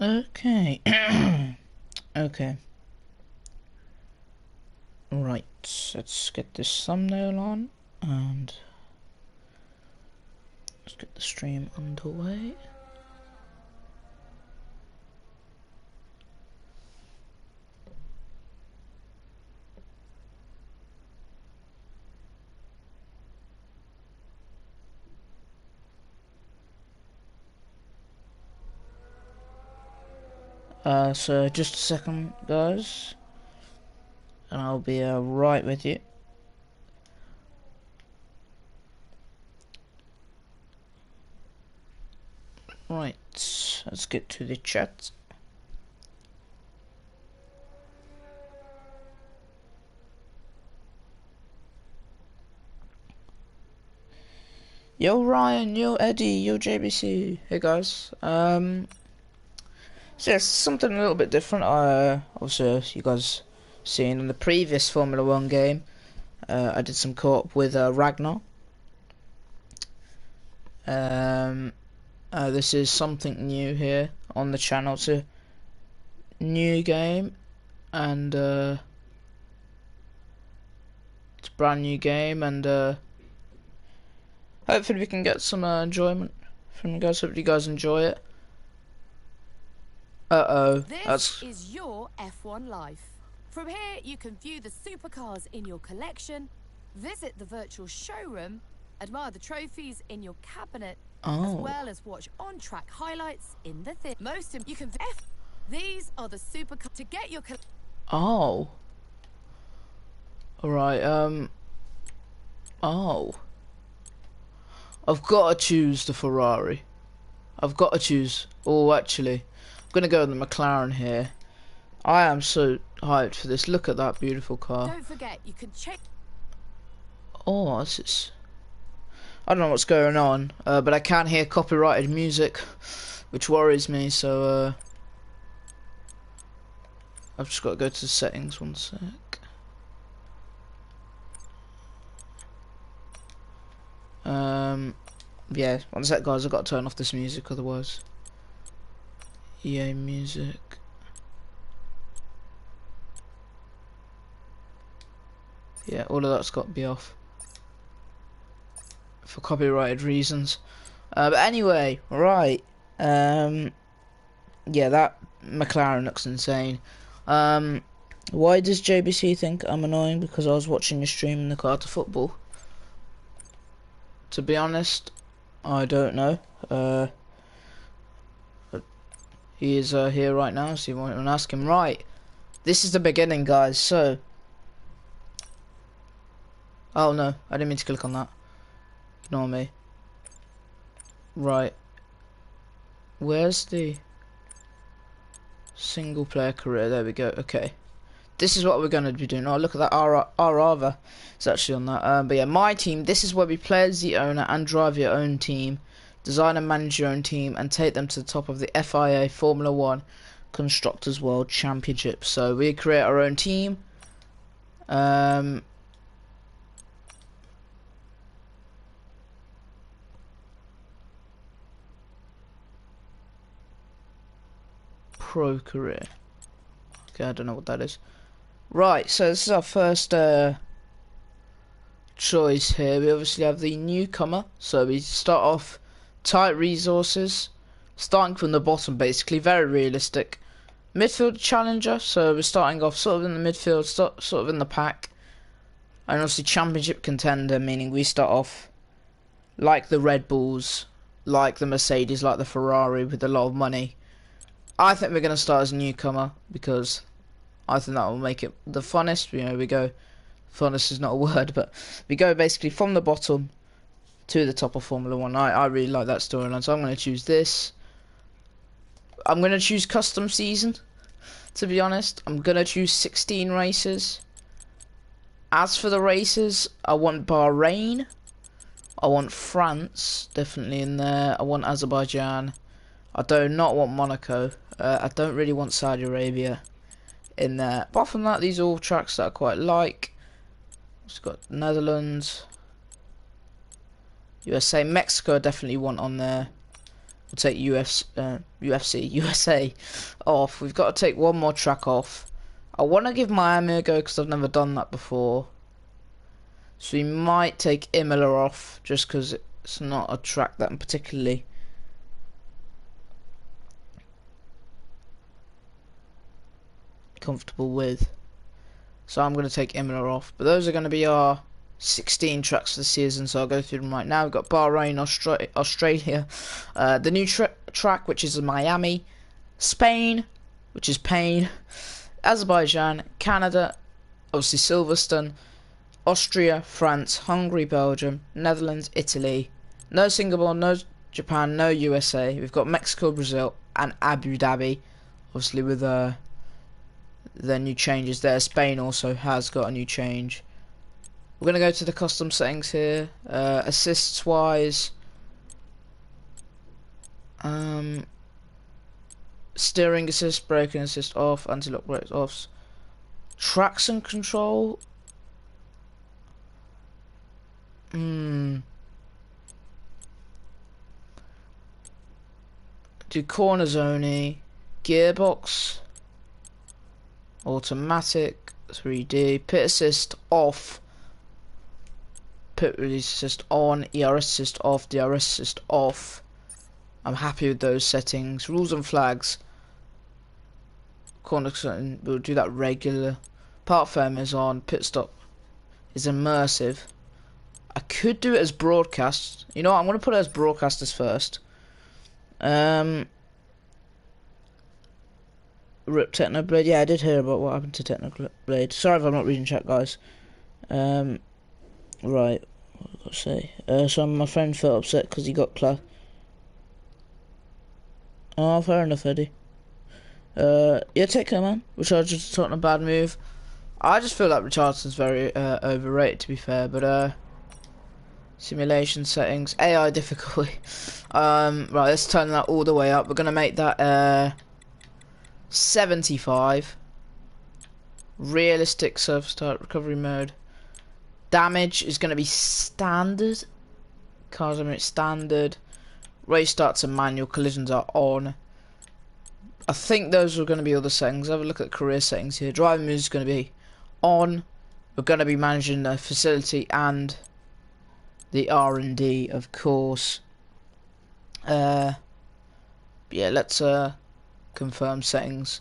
Okay. Okay. Right. Let's get this thumbnail on and let's get the stream underway. So just a second, guys, and I'll be right with you. Right, let's get to the chat. Yo Ryan, yo Eddie, yo JBC. Hey guys. So yes, something a little bit different. Also, you guys seen in the previous Formula 1 game, I did some co-op with Ragnar. This is something new here on the channel. It's a new game, and it's a brand new game, and hopefully we can get some enjoyment from you guys. Hope you guys enjoy it. This is your F1 life. From here, you can view the supercars in your collection, visit the virtual showroom, admire the trophies in your cabinet, as well as watch on-track highlights in the theatre. You can These are the supercars to get your Alright, I've got to choose the Ferrari. I've got to choose. Oh, actually, I'm gonna go with the McLaren here. I am so hyped for this. Look at that beautiful car. Don't forget, you can check. Oh, this is. I don't know what's going on, but I can hear copyrighted music, which worries me. So I've just got to go to the settings. One sec. Yeah, one sec, guys. I've got to turn off this music, otherwise. EA music. Yeah, all of that's got to be off for copyrighted reasons. But anyway, right. Yeah, that McLaren looks insane. Why does JBC think I'm annoying? Because I was watching a stream in the car to football. To be honest, I don't know. But he is here right now, so you want to ask him. Right, this is the beginning, guys. So, oh no, I didn't mean to click on that. Ignore me. Right, where's the single player career? There we go. Okay, this is what we're going to be doing. Oh, look at that Arava. It's actually on that. But yeah, my team. This is where we play as the owner and drive your own team, design and manage your own team, and take them to the top of the FIA Formula 1 Constructors World Championship. So we create our own team. Pro career. Okay, I don't know what that is. Right, so this is our first choice here. We obviously have the newcomer, so we start off tight resources, starting from the bottom basically, very realistic. Midfield challenger, so we're starting off sort of in the midfield, sort of in the pack. And obviously championship contender, meaning we start off like the Red Bulls, like the Mercedes, like the Ferrari, with a lot of money. I think we're going to start as a newcomer, because I think that will make it the funnest. You know, we go, funnest is not a word, but we go basically from the bottom to the top of Formula 1. I really like that storyline, so I'm going to choose this. I'm going to choose custom season, to be honest. I'm going to choose 16 races. As for the races, I want Bahrain. I want France, definitely in there. I want Azerbaijan. I do not want Monaco. I don't really want Saudi Arabia in there. Apart from that, these are all tracks that I quite like. It's got Netherlands, USA, Mexico I definitely want on there. We'll take UFC, USA off. We've got to take one more track off. I want to give Miami a go because I've never done that before. So we might take Imola off just because it's not a track that I'm particularly comfortable with. So I'm going to take Imola off. But those are going to be our 16 tracks for the season, so I'll go through them right now. We've got Bahrain, Australia, the new track, which is Miami, Spain, which is Pain, Azerbaijan, Canada, obviously Silverstone, Austria, France, Hungary, Belgium, Netherlands, Italy, no Singapore, no Japan, no USA. We've got Mexico, Brazil, and Abu Dhabi, obviously with the new changes there. Spain also has got a new change. We're going to go to the custom settings here. Assists wise, steering assist, braking assist off, anti-lock brakes off, traction control. Do corners only, gearbox, automatic, 3D, pit assist off, pit release assist on, ERS assist off, DRS assist off. I'm happy with those settings. Rules and flags, corner setting, we'll do that regular. Part firm is on, pit stop is immersive. I could do it as broadcast. You know what, I'm going to put it as broadcasters first. Rip Technoblade. Yeah, I did hear about what happened to Technoblade. Sorry if I'm not reading chat, guys. Right, what was I going to say? So my friend felt upset because he got class. Oh, fair enough, Eddie. Yeah, take care, man. Richardson's not a bad move. I just feel like Richardson's very overrated, to be fair. But simulation settings, AI difficulty. Right, let's turn that all the way up. We're gonna make that 75. Realistic surface type recovery mode. Damage is gonna be standard. Cars are standard. Race starts and manual. Collisions are on. I think those are going to be all the settings. Have a look at career settings here. Driving mode is going to be on. We're going to be managing the facility and the R&D, of course. Yeah, let's confirm settings.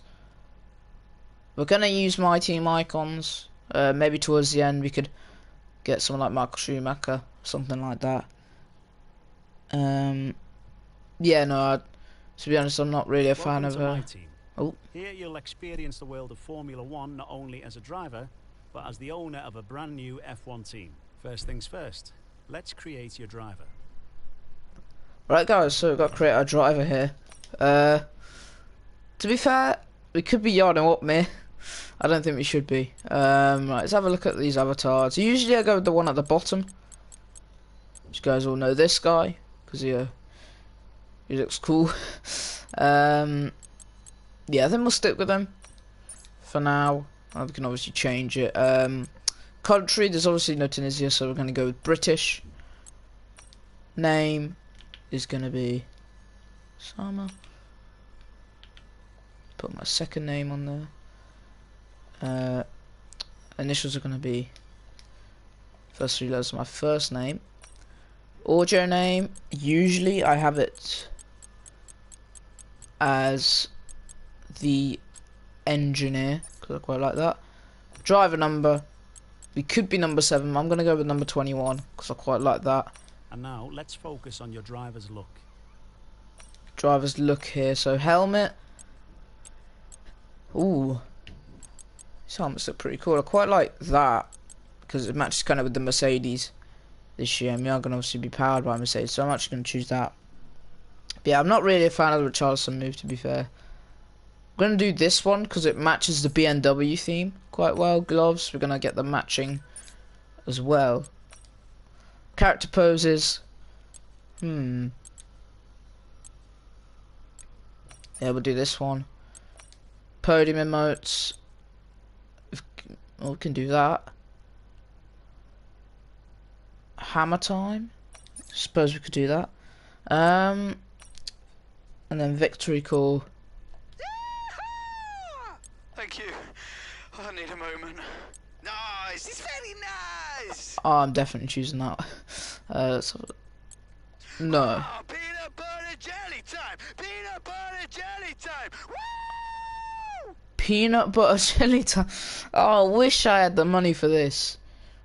We're going to use my team icons. Maybe towards the end we could get someone like Michael Schumacher, something like that. Yeah, no, to be honest, I'm not really a fan of her. Oh. Here you'll experience the world of Formula One not only as a driver, but as the owner of a brand new F1 team. First things first, let's create your driver. Right, guys, so we've got to create our driver here. To be fair, we could be yarding up me. I don't think we should be. Right, let's have a look at these avatars. Usually I go with the one at the bottom. You guys all know this guy, because he looks cool. Yeah, I think we'll stick with him for now. We can obviously change it. Country, there's obviously no Tunisia, so we're going to go with British. Name is going to be Sama. Put my second name on there. Initials are going to be first three letters of my first name. Audio name, usually I have it as the engineer, because I quite like that. Driver number, we could be number 7, I'm going to go with number 21, because I quite like that. And now, let's focus on your driver's look. Driver's look here, so helmet. Ooh, these helmets look pretty cool, I quite like that, because it matches kind of with the Mercedes this year, and we are going to obviously be powered by Mercedes, so I'm actually going to choose that. But yeah, I'm not really a fan of the Richardson move, to be fair. I'm going to do this one because it matches the BMW theme quite well. Gloves, we're going to get the matching as well. Character poses. Yeah, we'll do this one. Podium emotes. We can do that. Hammer time. Suppose we could do that. and then victory call. Thank you. I need a moment. Nice. It's very nice. Oh, I'm definitely choosing that. No. Oh, peanut butter jelly time. Peanut butter jelly time. Woo! Peanut butter jelly time. Oh, I wish I had the money for this.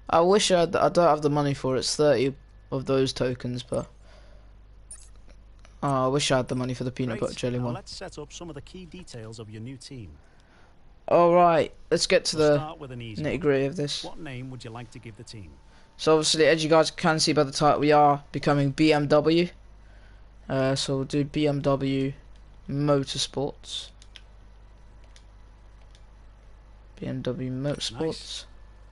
I wish I had. I don't have the money for it. It's 30 of those tokens, but oh, I wish I had the money for the peanut butter jelly now one. let's set up some of the key details of your new team. All right, let's get to We'll the start with an easy nitty gritty of this. What name would you like to give the team? So obviously, as you guys can see by the title, we are becoming BMW. So we'll do BMW Motorsports. BMW Motorsports. Nice.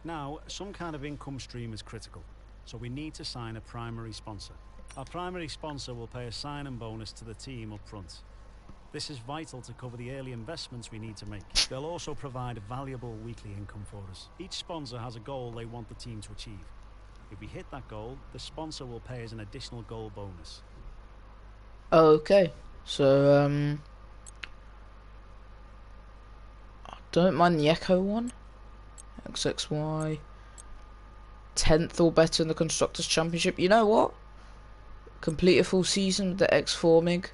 Now, some kind of income stream is critical, so we need to sign a primary sponsor. Our primary sponsor will pay a sign-in bonus to the team up front. This is vital to cover the early investments we need to make. They'll also provide valuable weekly income for us. Each sponsor has a goal they want the team to achieve. If we hit that goal, the sponsor will pay us an additional goal bonus. Okay, so I don't mind the Echo one. XXY 10th or better in the Constructors' Championship. You know what? Complete a full season with the X4 MiG.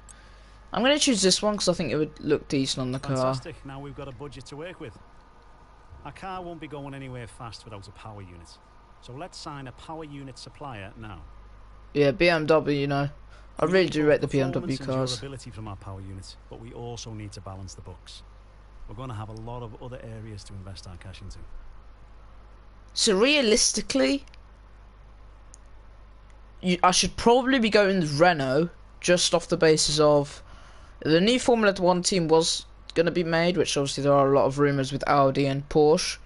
I'm going to choose this one because I think it would look decent on the car. Fantastic, now we've got a budget to work with. Our car won't be going anywhere fast without a power unit. So let's sign a power unit supplier now. Yeah, BMW, you know. I really do rate the BMW Performance and cars. durability from our power units, but we also need to balance the books. We're going to have a lot of other areas to invest our cash into. So realistically, I should probably be going with Renault just off the basis of the new Formula 1 team was going to be made, which obviously there are a lot of rumours with Audi and Porsche.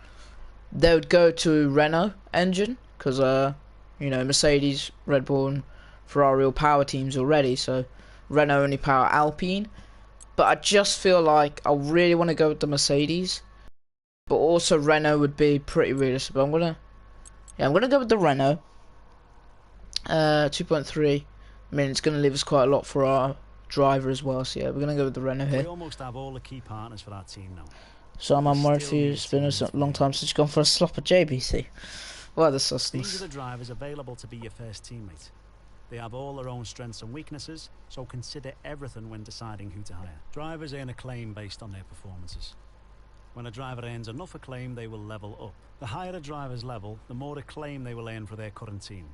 They would go to Renault engine because, you know, Mercedes, Red Bull, and Ferrari all power teams already, so Renault only power Alpine. But I just feel like I really want to go with the Mercedes, but also Renault would be pretty realistic. But I'm gonna go with the Renault. 2.3. I mean, it's gonna leave us quite a lot for our driver as well. So yeah, we're gonna go with the Renault here. We almost have all the key partners for our team now. So I'm on Murphy. It's been a long time since you've gone for a slop at JBC. Well, the These sustenance. are the drivers available to be your first teammate. They have all their own strengths and weaknesses, so consider everything when deciding who to hire. Drivers earn acclaim based on their performances. When a driver earns enough acclaim, they will level up. The higher a driver's level, the more acclaim they will earn for their current team.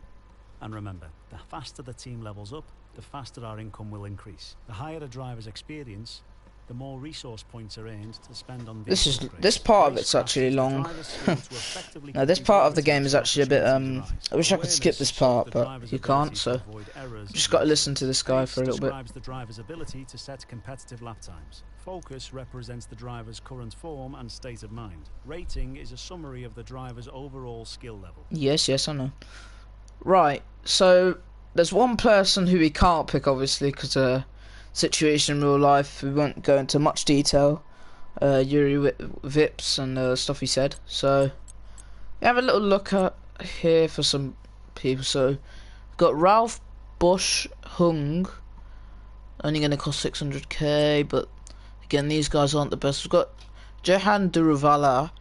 And remember, the faster the team levels up, the faster our income will increase. The higher a driver's experience, the more resource points are earned to spend on This part of it's actually long. No, this part of the game is actually a bit I wish I could skip this part, but you can't, so just got to listen to this guy for a little bit. Describes the driver's ability to set competitive lap times. Focus represents the driver's current form and state of mind. Rating is a summary of the driver's overall skill level. Yes, I know. Right, so there's one person who we can't pick, obviously, because situation in real life. We won't go into much detail. Yuri Vips and stuff he said. So we have a little look at here for some people. So we've got Ralph Bush Hung, only going to cost 600k, but again, these guys aren't the best. We've got Jehan Duruvala,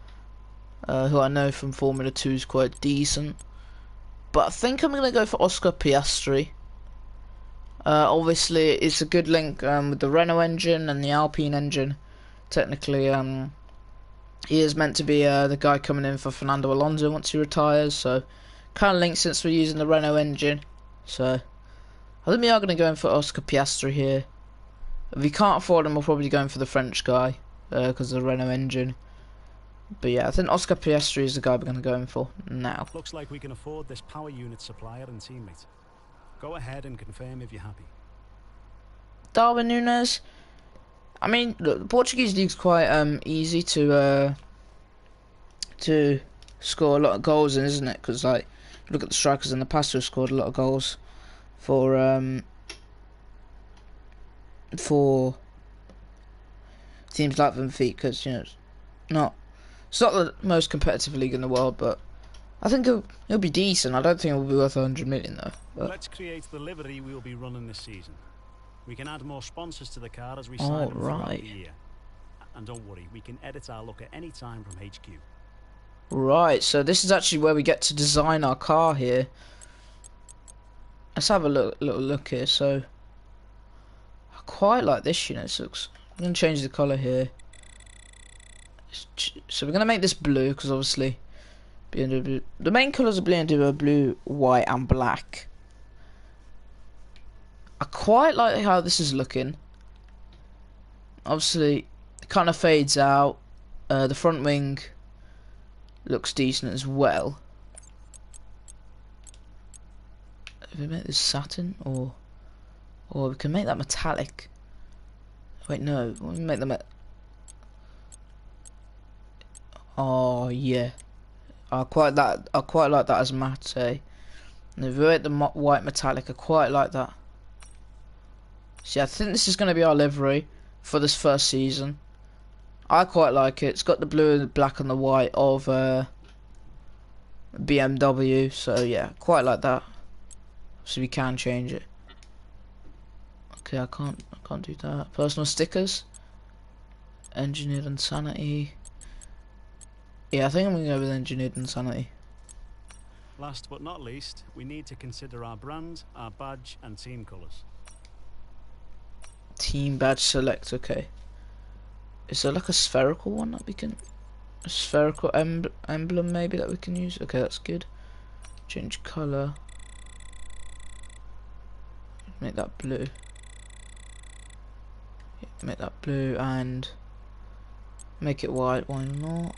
who I know from Formula 2 is quite decent, but I think I'm going to go for Oscar Piastri. Obviously, it's a good link with the Renault engine and the Alpine engine. Technically, he is meant to be the guy coming in for Fernando Alonso once he retires. So, kind of linked since we're using the Renault engine. So, I think we are going to go in for Oscar Piastri here. If we can't afford him, we'll probably go in for the French guy because of the Renault engine. But yeah, I think Oscar Piastri is the guy we're going to go in for now. Looks like we can afford this power unit supplier and teammate. Go ahead and confirm if you're happy. Darwin Nunes. I mean, look, the Portuguese league's quite easy to score a lot of goals in, isn't it? Because like, look at the strikers in the past who have scored a lot of goals for teams like Benfica. Because you know, it's not the most competitive league in the world, but I think it'll be decent. I don't think it'll be worth 100 million though. But let's create the livery we'll be running this season. We can add more sponsors to the car as we sign them throughout right. the year. And don't worry, we can edit our look at any time from HQ. Right, so this is actually where we get to design our car here. Let's have a little look here. So I quite like this, you know. So I'm gonna change the color here. So we're gonna make this blue because obviously BMW. The main colors of BMW are blue, white, and black. I quite like how this is looking. Obviously, it kind of fades out. The front wing looks decent as well. If we make this satin, or we can make that metallic. Wait, no, we make them. Oh yeah, I quite like that as matte. And if we make the white metallic, I quite like that. See, I think this is going to be our livery for this first season. I quite like it. It's got the blue, the black, and the white of BMW. So yeah, quite like that. So we can change it. Okay, I can't do that. Personal stickers. Engineered Insanity. Yeah, I think I'm gonna go with Engineered Insanity. Last but not least, we need to consider our brand, our badge, and team colours. Team badge select. Okay. Is there like a spherical one that we can? A spherical emblem maybe that we can use? Okay, that's good. Change colour. Make that blue. Yeah, make that blue and make it white. Why not?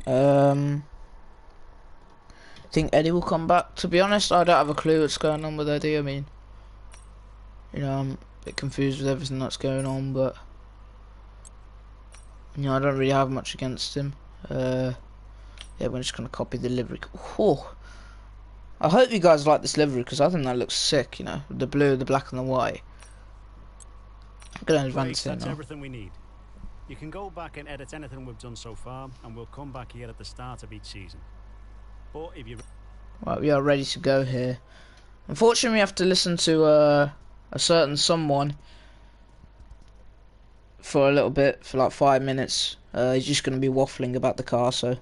I think Eddie will come back. To be honest, I don't have a clue what's going on with Eddie. I mean, you know, I'm a bit confused with everything that's going on, but you know, I don't really have much against him. Yeah, we're just gonna copy the livery. Oh, I hope you guys like this livery because I think that looks sick. You know, the blue, the black, and the white. I'm gonna advance it That's now. everything we need. You can go back and edit anything we've done so far, and we'll come back here at the start of each season. But if you Right, we are ready to go here. Unfortunately, we have to listen to a certain someone for a little bit, for like 5 minutes. He's just going to be waffling about the car, so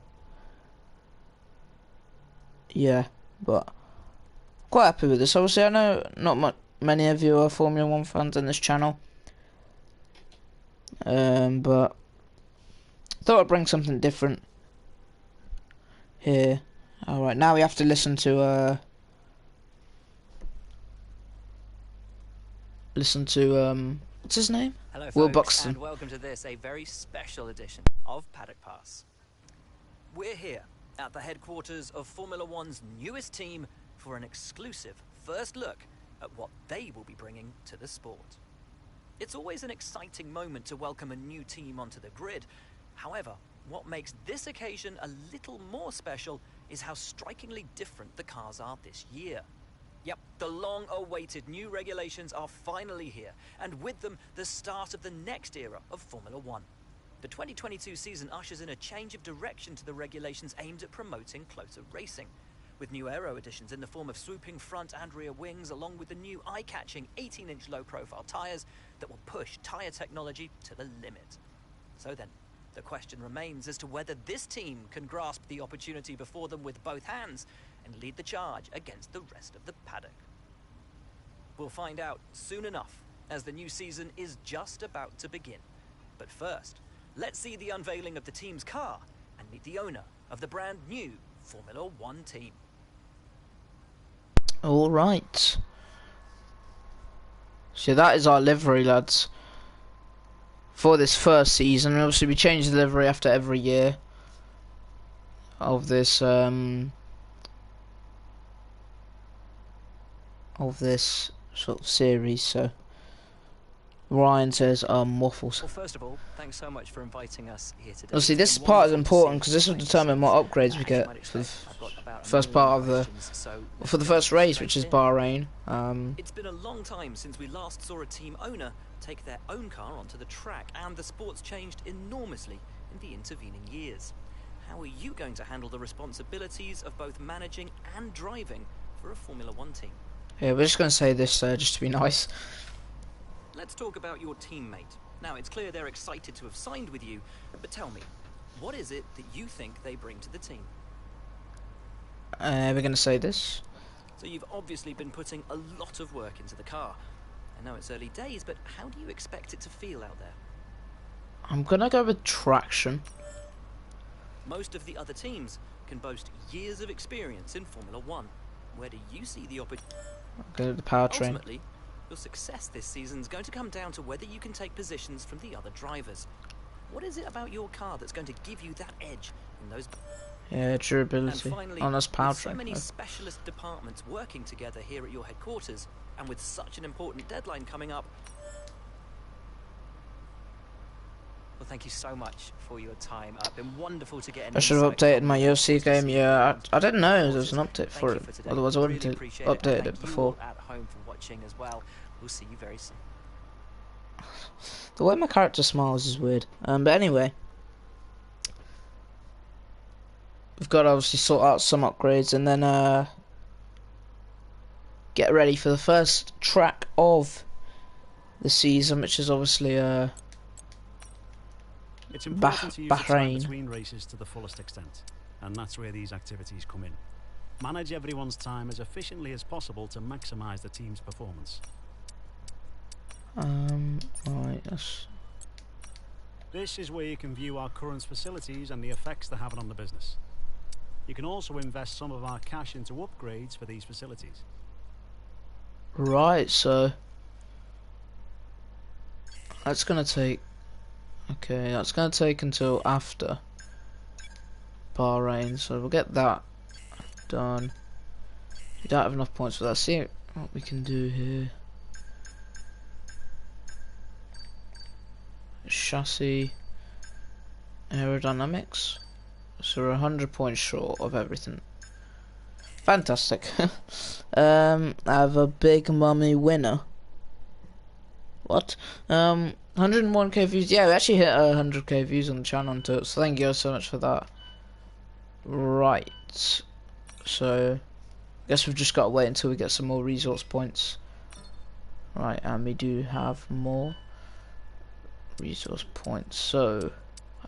yeah. But quite happy with this. Obviously, I know not many of you are Formula 1 fans on this channel, but thought I'd bring something different here. Alright, now we have to listen to what's his name? Hello, Will folks, Buxton. and welcome to this, a very special edition of Paddock Pass. We're here at the headquarters of Formula One's newest team for an exclusive first look at what they will be bringing to the sport. It's always an exciting moment to welcome a new team onto the grid. However, what makes this occasion a little more special is how strikingly different the cars are this year. Yep, the long-awaited new regulations are finally here, and with them, the start of the next era of Formula One. The 2022 season ushers in a change of direction to the regulations aimed at promoting closer racing, with new aero additions in the form of swooping front and rear wings, along with the new eye-catching 18-inch low-profile tyres that will push tyre technology to the limit. So then, the question remains as to whether this team can grasp the opportunity before them with both hands and lead the charge against the rest of the paddock. We'll find out soon enough, as the new season is just about to begin. But first, let's see the unveiling of the team's car and meet the owner of the brand new Formula One team. Alright. So that is our livery, lads, for this first season. Obviously we change the livery after every year of this sort of series. So Ryan says waffles. Well, first of all, thanks so much for inviting us here today. Obviously this part is important because this will determine what upgrades we get for the first part of the for the first race, which is Bahrain. It's been a long time since we last saw a team owner take their own car onto the track, and the sport's changed enormously in the intervening years. How are you going to handle the responsibilities of both managing and driving for a Formula One team. Yeah, we're just going to say this just to be nice. Let's talk about your teammate. Now, it's clear they're excited to have signed with you, but tell me, what is it that you think they bring to the team? We're going to say this. So you've obviously been putting a lot of work into the car. I know it's early days, but how do you expect it to feel out there? I'm going to go with traction. Most of the other teams can boast years of experience in Formula One. Where do you see the opportunity? Go with the powertrain. Ultimately, your success this season is going to come down to whether you can take positions from the other drivers. What is it about your car that's going to give you that edge in those? Yeah, durability. And finally, On this with powertrain. so many specialist departments working together here at your headquarters, and with such an important deadline coming up. Well, thank you so much for your time. It's been wonderful to get an I should have insight updated from my you. UFC game. Yeah, I didn't know there was an update Thank for you it. today. Otherwise, I wouldn't Really have appreciate it, and updated thank it you before. all at home for watching as well. We'll see you very soon. The way my character smiles is weird. But anyway, we've got to obviously sort out some upgrades and then get ready for the first track of the season, which is obviously It's important to use the time Bahrain. between races to the fullest extent, and that's where these activities come in. Manage everyone's time as efficiently as possible to maximise the team's performance. Right, that's... This is where you can view our current facilities and the effects they're having on the business. You can also invest some of our cash into upgrades for these facilities. Right, so that's gonna take. Okay, that's gonna take until after Bahrain, so we'll get that done. We don't have enough points for that. See what we can do here. Chassis, aerodynamics. So we're 100 points short of everything. Fantastic. I have a big mummy winner. What? 101k views. Yeah, we actually hit 100k views on the channel on it, so thank you guys so much for that. Right. So, I guess we've just got to wait until we get some more resource points. Right, and we do have more resource points. So,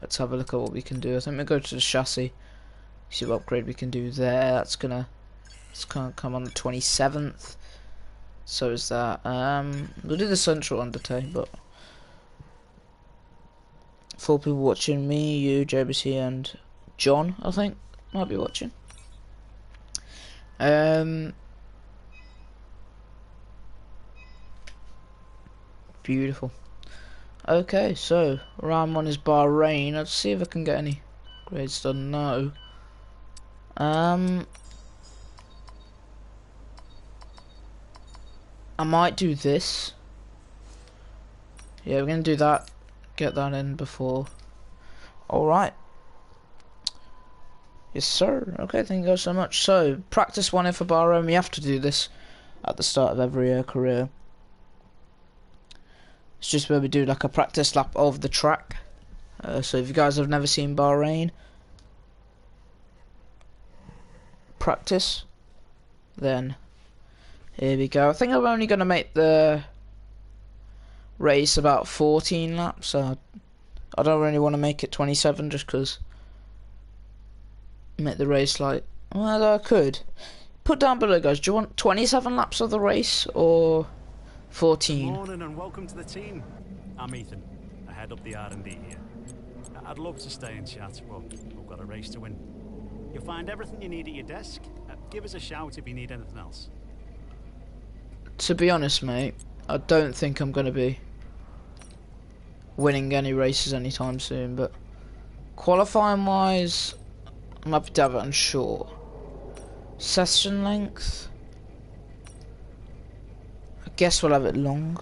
let's have a look at what we can do. I think we'll go to the chassis. See what upgrade we can do there. It's gonna come on the 27th. So is that. We'll do the central undertake, but 4 people watching, me, you, JBC, and John, I think, might be watching. Beautiful. Okay, so round 1 is Bahrain. Let's see if I can get any grades done. No. I might do this. Yeah, we're gonna do that. Get that in before. Alright. Yes, sir. Okay, thank you guys so much. So, practice 1 for Bahrain. We have to do this at the start of every career. It's just where we do like a practice lap of the track. So if you guys have never seen Bahrain practice, then here we go. I think I'm only going to make the race about 14 laps. I don't really want to make it 27 just because make the race like, well, I could. Put down below, guys, do you want 27 laps of the race or 14? Morning and welcome to the team. I'm Ethan. I head up the R&D here. I'd love to stay and chat, but we've got a race to win. You'll find everything you need at your desk. Give us a shout if you need anything else. To be honest, mate, I don't think I'm going to be winning any races anytime soon, but qualifying wise, I'm happy to have it on short. Session length, I guess we'll have it long.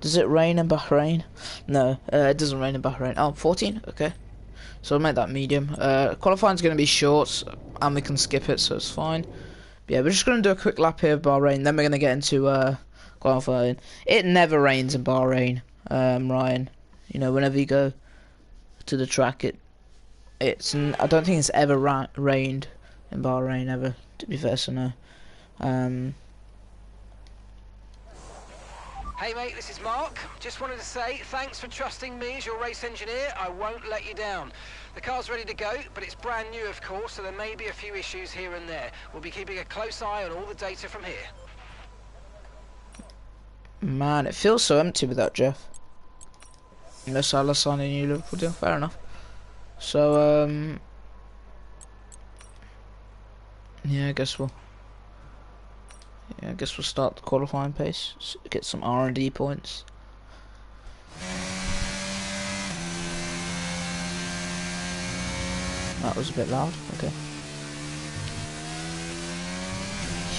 Does it rain in Bahrain? No, it doesn't rain in Bahrain. Oh, 14? Okay. So I'll make that medium. Qualifying's going to be short, and we can skip it, so it's fine. But yeah, we're just going to do a quick lap here of Bahrain, then we're going to get into qualifying. It never rains in Bahrain, Ryan. You know, whenever you go to the track, I don't think it's ever rained in Bahrain, ever, to be fair, so no. Hey mate, this is Mark. Just wanted to say thanks for trusting me as your race engineer. I won't let you down. The car's ready to go, but it's brand new of course, so there may be a few issues here and there. We'll be keeping a close eye on all the data from here. Man, it feels so empty without Jeff. Unless I sign a new Liverpool deal, fair enough. So, yeah, I guess we'll start the qualifying pace. Get some R&D points. That was a bit loud. Okay.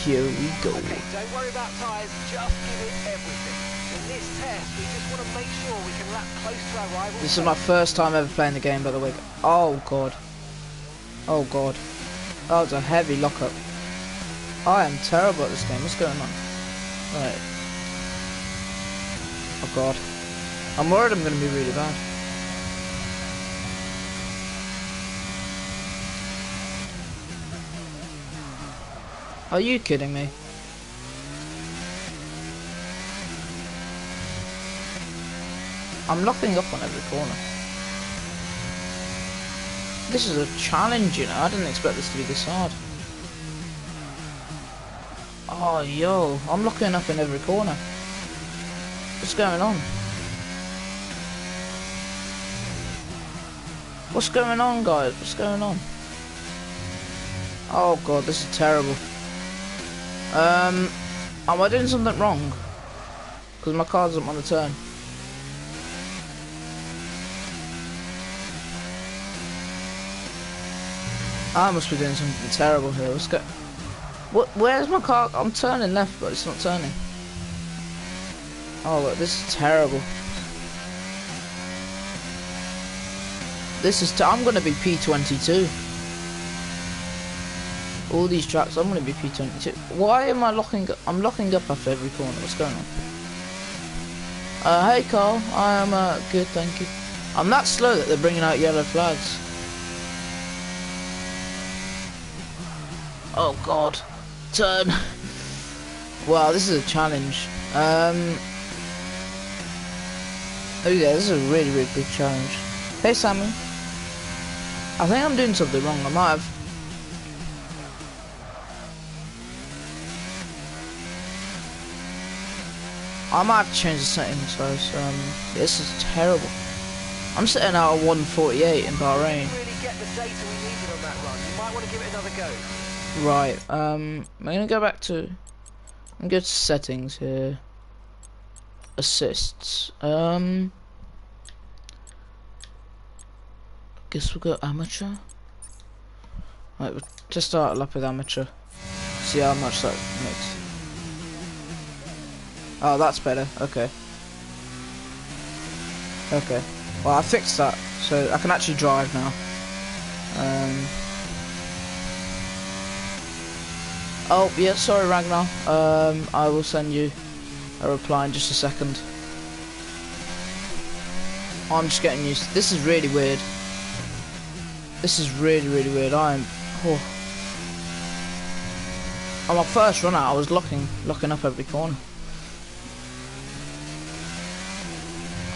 Here we go. Okay, don't worry about tyres, just give it everything. In this test, we just want to make sure we can lap close to our rivals. This is my first time ever playing the game, by the way. Oh god. Oh god. That was a heavy lockup. I am terrible at this game. What's going on? Right. Oh god. I'm worried I'm going to be really bad. Are you kidding me? I'm locking up on every corner. This is a challenge, you know. I didn't expect this to be this hard. Oh, yo. I'm locking up in every corner. What's going on? What's going on, guys? What's going on? Oh, God. This is terrible. Am I doing something wrong? Because my car doesn't want to turn. I must be doing something terrible here. Let's go. Where's my car? I'm turning left, but it's not turning. Oh, look, this is terrible. This is. I'm gonna be P22. All these tracks, I'm gonna be P22. Why am I locking up? I'm locking up after every corner. What's going on? Hey Carl, I am good, thank you. I'm that slow that they're bringing out yellow flags. Oh god, turn. Wow, this is a challenge. Oh yeah, this is a really, really big challenge. Hey Sammy. I think I'm doing something wrong. I might have. To change the settings, guys. This is terrible. I'm sitting out at 148 in Bahrain. Really get the data we needed on that run. You might want to give it another go. Right, I'm gonna go back to, I'm go to settings here, assists, guess we'll go amateur. Right, we'll just start a lap with amateur, see how much that makes. Oh, that's better, okay. Okay, well I fixed that, so I can actually drive now. Oh, yeah, sorry Ragnar. I will send you a reply in just a second. I'm just getting used to this. Is really weird. This is really, really weird. On my first run out, I was locking up every corner.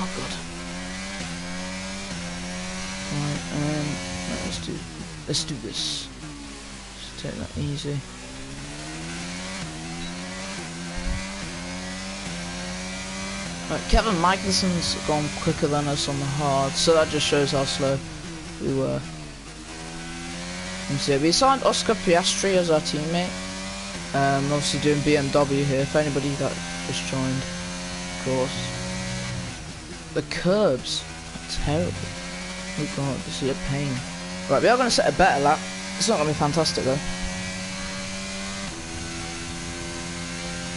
Oh god. Right, let's do this. Just take that easy. Right, Kevin Michelson's gone quicker than us on the hard, so that just shows how slow we were. And so we signed Oscar Piastri as our teammate. Obviously doing BMW here, if anybody that just joined, of course. The curbs are terrible. Oh god, this is a pain. Right, we are going to set a better lap. It's not going to be fantastic though.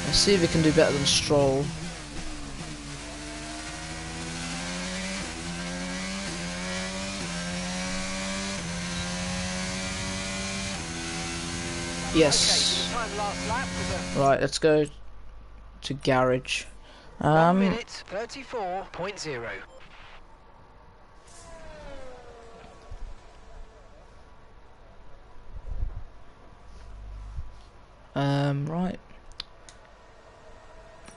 Let's see if we can do better than Stroll. Yes. Right, let's go to garage. 1 minute 34.0. Right.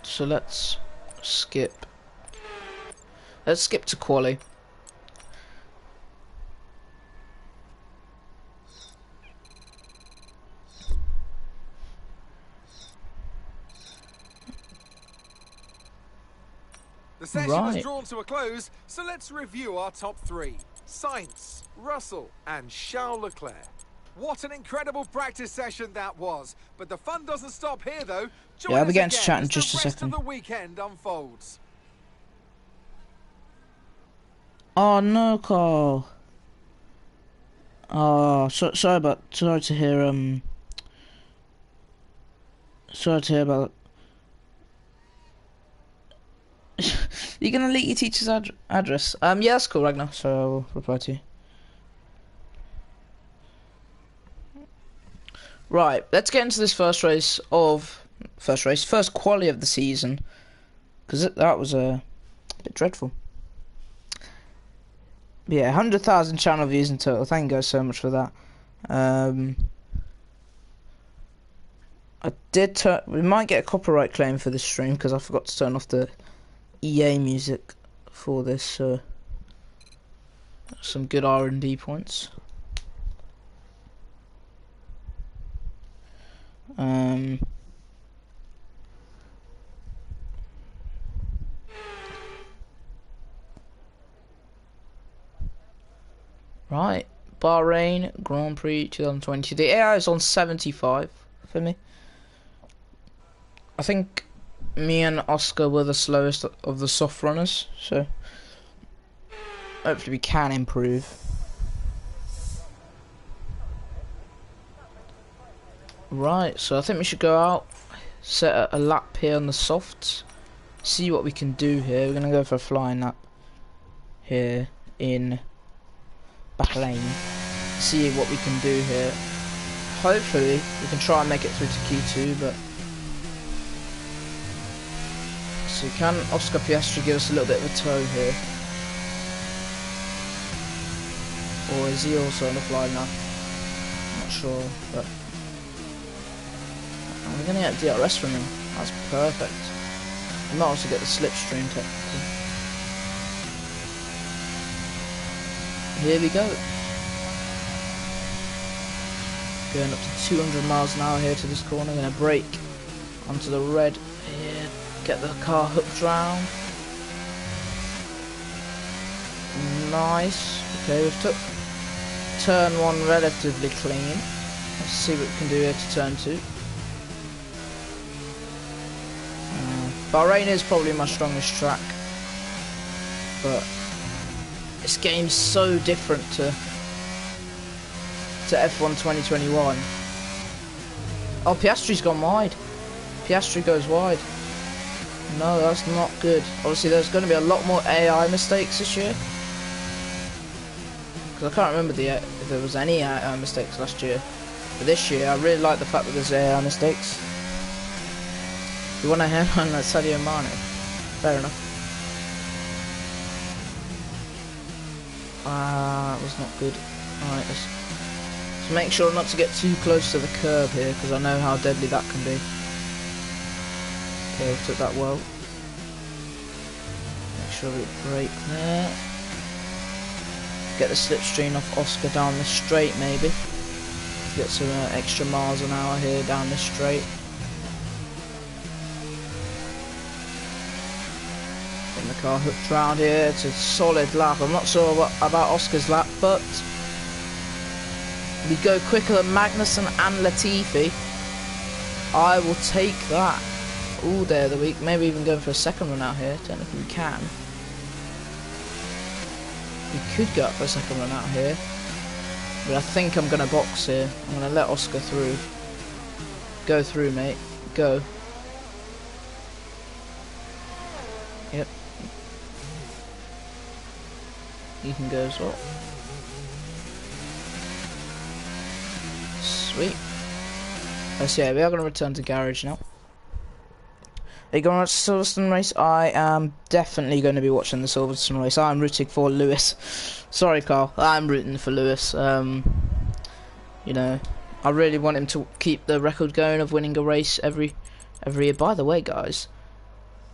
So let's skip. Let's skip to quali. The session has Right. drawn to a close, so let's review our top three. Sainz, Russell and Charles Leclerc. What an incredible practice session that was. But the fun doesn't stop here though. Join I'll be us getting to again chat in as just the a rest second. of the weekend unfolds. Oh no, Carl. Oh, sorry to hear sorry to hear about. You're gonna leak your teacher's address? Yeah, that's cool, Ragnar. So I'll reply to you. Right, let's get into this first quali of the season, because that was a bit dreadful. But yeah, 100,000 channel views in total. Thank you guys so much for that. We might get a copyright claim for this stream because I forgot to turn off the EA music for this. So some good R&D points. Right, Bahrain Grand Prix 2020. The AI is on 75 for me. I think me and Oscar were the slowest of the soft runners, so hopefully we can improve. Right, so I think we should go out, set a lap here on the softs, see what we can do here. We're going to go for a flying lap here in Bahrain, see what we can do here. Hopefully we can try and make it through to Q2, but so can Oscar Piastri give us a little bit of a tow here? Or is he also on the flying lap? I'm not sure, but we're going to get DRS from him. That's perfect. We might also get the slipstream technically. Here we go. Going up to 200 miles an hour here to this corner. Going to brake onto the red here. Get the car hooked round. Nice. Okay, we've took turn 1 relatively clean. Let's see what we can do here to turn 2. Bahrain is probably my strongest track, but this game's so different to F1 2021. Oh, Piastri's gone wide. Piastri goes wide. No, that's not good. Obviously, there's going to be a lot more AI mistakes this year, because I can't remember if there was any AI mistakes last year. But this year, I really like the fact that there's AI mistakes. You want a hairline like Sadio Mane? Fair enough. That was not good. Alright, let's make sure not to get too close to the curb here, because I know how deadly that can be. Okay, took that well. Make sure we brake there. Get the slipstream off Oscar down the straight, maybe. Get some extra miles an hour here down this straight. Getting the car hooked round here. It's a solid lap. I'm not sure about Oscar's lap, but we go quicker than Magnussen and Latifi. I will take that all day of the week. Maybe even going for a second run out here. Technically we can. We could go up for a second run out here, but I think I'm going to box here. I'm going to let Oscar through. Go through, mate. Go. Yep. You can go as well. Sweet. So yeah, we are going to return to garage now. Are you going to watch the Silverstone race? I am definitely going to be watching the Silverstone race. I'm rooting for Lewis. Sorry, Carl. I'm rooting for Lewis. You know, I really want him to keep the record going of winning a race every year. By the way, guys,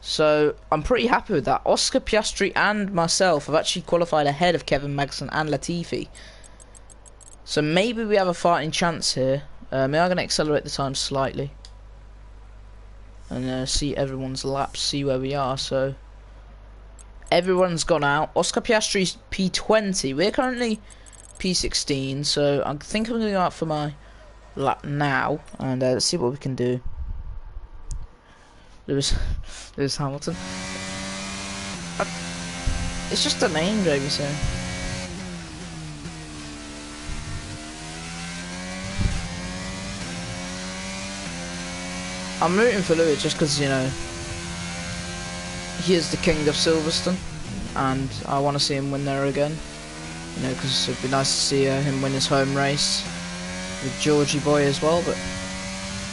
so I'm pretty happy with that. Oscar Piastri and myself have actually qualified ahead of Kevin Magnussen and Latifi. So maybe we have a fighting chance here. We are going to accelerate the time slightly. And see everyone's laps, see where we are. So everyone's gone out. Oscar Piastri's P20. We're currently P16. So I think I'm going to go out for my lap now. And let's see what we can do. Lewis Hamilton. It's just a name, Jamie, so. I'm rooting for Lewis just because, you know, he is the king of Silverstone, and I want to see him win there again. You know, because it'd be nice to see him win his home race with Georgie Boy as well. But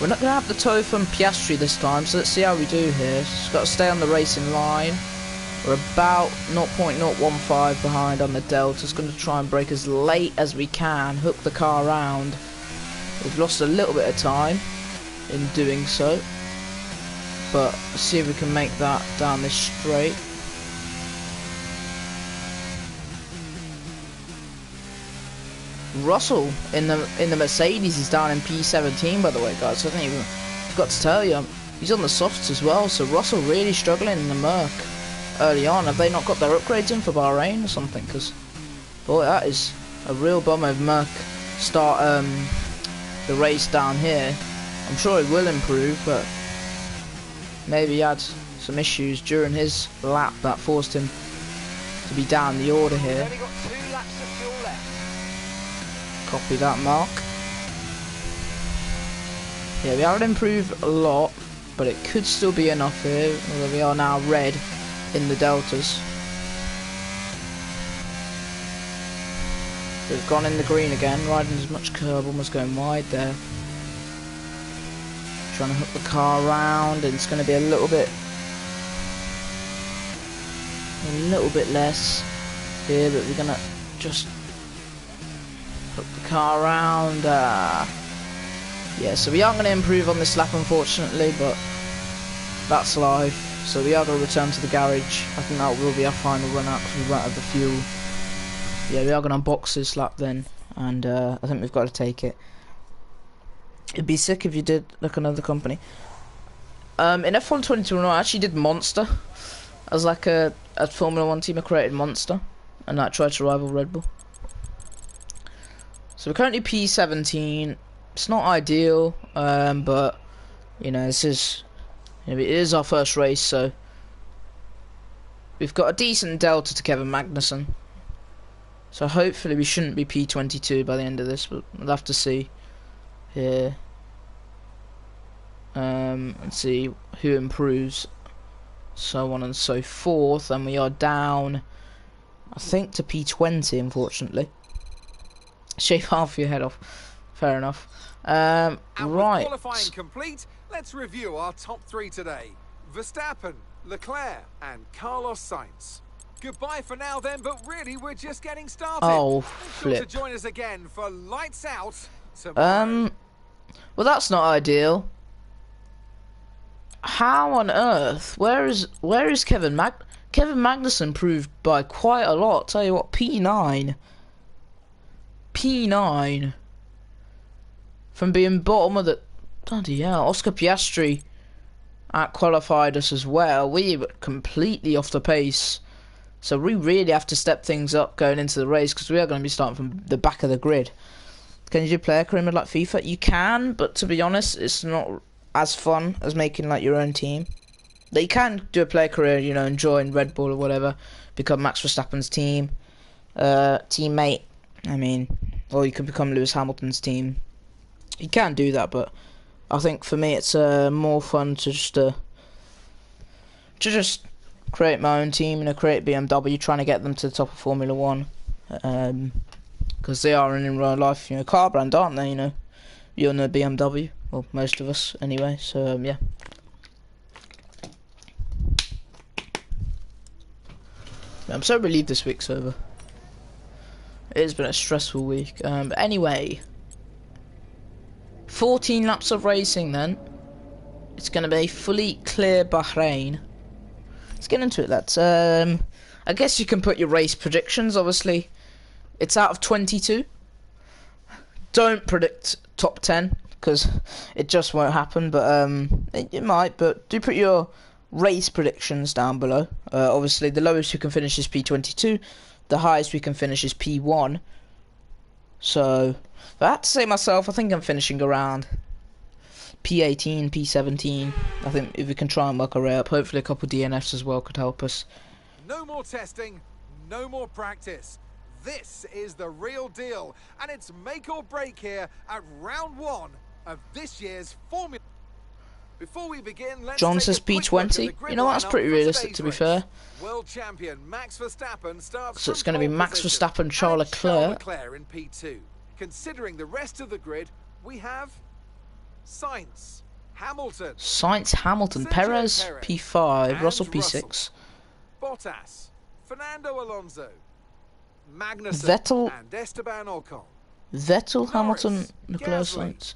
we're not going to have the tow from Piastri this time, so let's see how we do here. Just got to stay on the racing line. We're about 0.015 behind on the Delta. Just going to try and brake as late as we can, hook the car around. We've lost a little bit of time in doing so, but let's see if we can make that down this straight. Russell in the Mercedes is down in P17, by the way, guys. I didn't even forgot to tell you, he's on the softs as well. So Russell really struggling in the Merc early on. Have they not got their upgrades in for Bahrain or something? Because boy, that is a real bummer if Merc start the race down here. I'm sure it will improve, but maybe he had some issues during his lap that forced him to be down the order here. Only got 2 laps of fuel left. Copy that, Mark. Yeah, we haven't improved a lot, but it could still be enough here. Although we are now red in the Deltas. We've gone in the green again, riding as much curb, almost going wide there. Trying to hook the car around, and it's going to be a little bit less here, but we're going to just hook the car around. Yeah, so we aren't going to improve on this lap, unfortunately, but that's life. So we are going to return to the garage. I think that will be our final run out because we won't have the fuel. Yeah, we are going to unbox this lap then, and I think we've got to take it. It'd be sick if you did like another company. In F1 2021, I actually did Monster as like a Formula 1 team. I created Monster, and I tried to rival Red Bull. So we're currently P17. It's not ideal, but you know, this is, you know, it is our first race, so we've got a decent delta to Kevin Magnussen. So hopefully we shouldn't be P22 by the end of this, but we'll have to see here. And see who improves, so on and so forth. And we are down, I think, to P20, unfortunately. Shave half your head off. Fair enough. And with Right. qualifying complete, let's review our top 3 today. Verstappen, Leclerc and Carlos Sainz. Goodbye for now then, but really we're just getting started. Oh, Make sure to flip. join us again for Lights Out tomorrow. Well, that's not ideal. How on earth? Where is Kevin Magnussen improved by quite a lot. Tell you what, P9 from being bottom of the, bloody hell. Oscar Piastri out-qualified us as well. We were completely off the pace, so we really have to step things up going into the race, because we are going to be starting from the back of the grid. Can you do player career mode like FIFA? You can, but to be honest, it's not as fun as making like your own team. That you can do a player career, you know, and join Red Bull or whatever, become Max Verstappen's teammate. I mean, or you can become Lewis Hamilton's team. You can do that, but I think for me it's more fun to just create my own team, you know, create BMW, trying to get them to the top of Formula 1. Because they are in real life, you know, car brand, aren't they? You know, you're in a BMW, well, most of us anyway. So yeah. I'm so relieved this week's over. It has been a stressful week. But anyway, 14 laps of racing then. It's going to be fully clear Bahrain. Let's get into it, lads. I guess you can put your race predictions, obviously. It's out of 22. Don't predict top 10, because it just won't happen, but it might. But do put your race predictions down below. Obviously, the lowest we can finish is P22. The highest we can finish is P1. So, if I had to say myself, I think I'm finishing around P18, P17. I think if we can try and work our way up, hopefully a couple DNFs as well could help us. No more testing, no more practice. This is the real deal, and it's make or break here at round 1 of this year's Formula. Before we begin, let's John take says a quick look at the P20. grid You know what? That's lineup pretty for realistic, today's to be race. fair. World champion Max Verstappen starts So it's from going to be pole Max position, Verstappen, Charles and Charles Leclerc. Leclerc in P2. Considering the rest of the grid, we have Sainz, Hamilton, Sainz, Hamilton, Sergio Perez, Perez, P5, and Russell P6. Bottas, Fernando Alonso, Magnussen, Vettel. and Esteban Ocon. Vettel, Norris, Hamilton, Leclerc, Gasly, Sainz.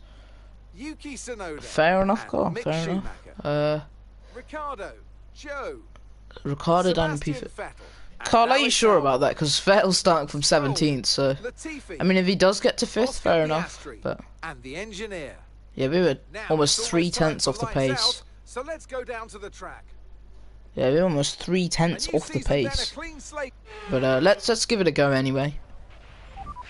Yuki Tsunoda, Fair enough, and Carl. Mick Fair Schumacher. enough. Ricardo, Joe, Ricardo down in Sebastian P5. Vettel, and Carl, are you Alex sure Albon. about that? Because Vettel's starting from 17th, so... Latifi, I mean, if he does get to 5th, Oscar fair enough. Piastri, But, and the engineer. yeah, we were Now, almost it's 3 time tenths for off the lights pace. out, so let's go down to the track. Yeah, we were almost 3 A tenths new off the season, then, a pace. clean slate. But let's give it a go anyway.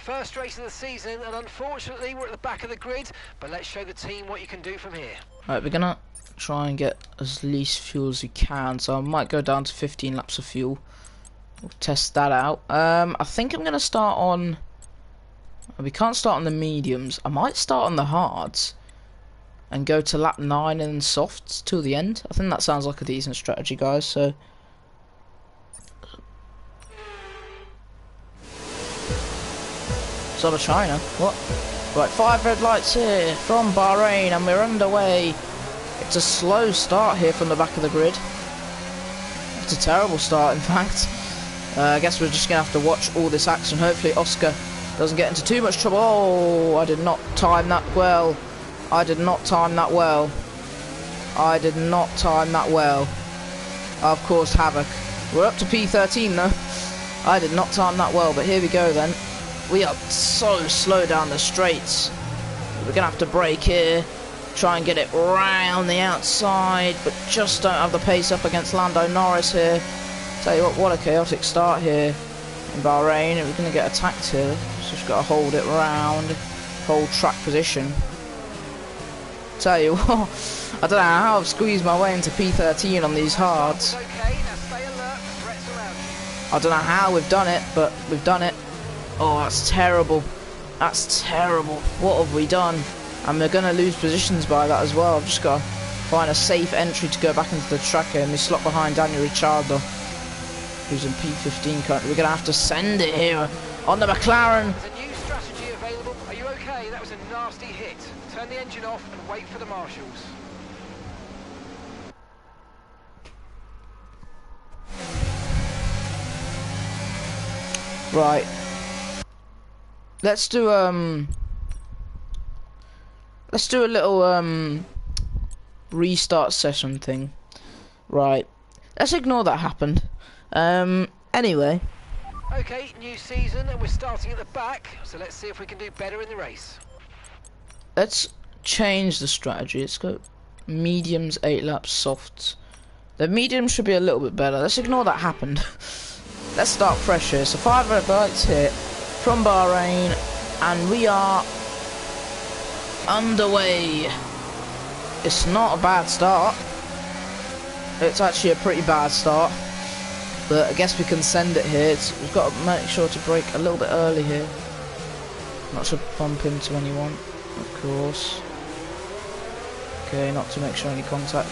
First race of the season, and unfortunately we're at the back of the grid, but let's show the team what you can do from here. Right, we're gonna try and get as least fuel as we can, so I might go down to 15 laps of fuel. We'll test that out. I think I'm gonna start on... We can't start on the mediums. I might start on the hards and go to lap 9 and softs till the end. I think that sounds like a decent strategy, guys, so... Sort of China. What? Right, 5 red lights here from Bahrain, and we're underway. It's a slow start here from the back of the grid. It's a terrible start, in fact. I guess we're just going to have to watch all this action. Hopefully Oscar doesn't get into too much trouble. Oh, I did not time that well. I did not time that well. I did not time that well. I've caused havoc. We're up to P13 though. I did not time that well, but here we go then. We are so slow down the straights. We're going to have to brake here. Try and get it round the outside, but just don't have the pace up against Lando Norris here. Tell you what a chaotic start here in Bahrain. We're going to get attacked here. So just got to hold it round, hold track position. Tell you what, I don't know how I've squeezed my way into P13 on these hards. Okay, now stay alert, threats around you. I don't know how we've done it, but we've done it. Oh, that's terrible. That's terrible. What have we done? And we're going to lose positions by that as well. I've just got to find a safe entry to go back into the track here. And we slot behind Daniel Ricciardo, who's in P15 currently. We're going to have to send it here on the McLaren. There's a new strategy available. Are you okay? That was a nasty hit. Turn the engine off and wait for the marshals. Right. Let's do a little restart session thing. Right. Let's ignore that happened. Anyway. Okay, new season, and we're starting at the back, so let's see if we can do better in the race. Let's change the strategy. Let's go mediums, 8 laps, softs. The mediums should be a little bit better. Let's ignore that happened. Let's start fresh here. So 5 red lights here from Bahrain, and we are underway. It's not a bad start. It's actually a pretty bad start, but I guess we can send it here. We've got to make sure to brake a little bit early here. Not to bump into anyone, of course. Okay, not to make sure any contact.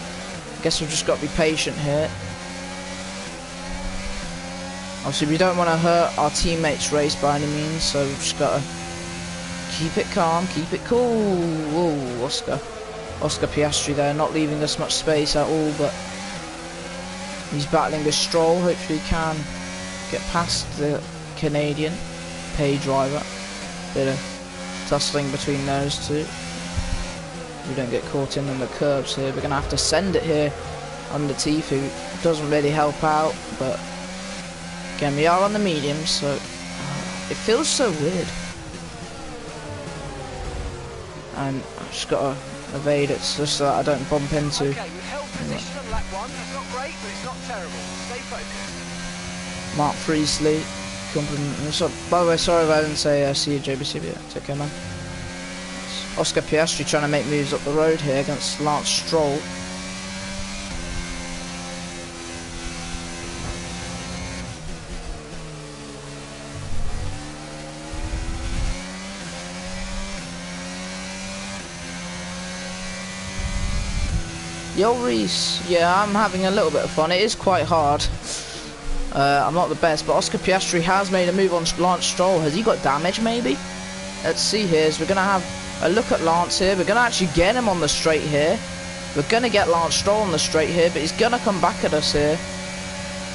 I guess we've just got to be patient here. Obviously, we don't want to hurt our teammates' race by any means, so we've just got to keep it calm, keep it cool. Whoa, Oscar Piastri there, not leaving us much space at all, but he's battling with Stroll. Hopefully he can get past the Canadian pay driver. Bit of tussling between those two. we don't get caught in the curbs here. We're going to have to send it here under Tifu. It doesn't really help out, but again, we are on the mediums, so it feels so weird. And I've just got to evade it just so that I don't bump into. Okay, we've held position on lap 1. It's not great, but it's not terrible. Stay focused. Mark Priestley, compliment. So, by the way, sorry if I didn't say see you, JBC, but it's okay, man. Oscar Piastri trying to make moves up the road here against Lance Stroll. Yo Reese, yeah, I'm having a little bit of fun. It is quite hard. I'm not the best, but Oscar Piastri has made a move on Lance Stroll. Has he got damage, maybe? Let's see here. So we're going to have a look at Lance here. We're going to actually get him on the straight here. We're going to get Lance Stroll on the straight here, but he's going to come back at us here.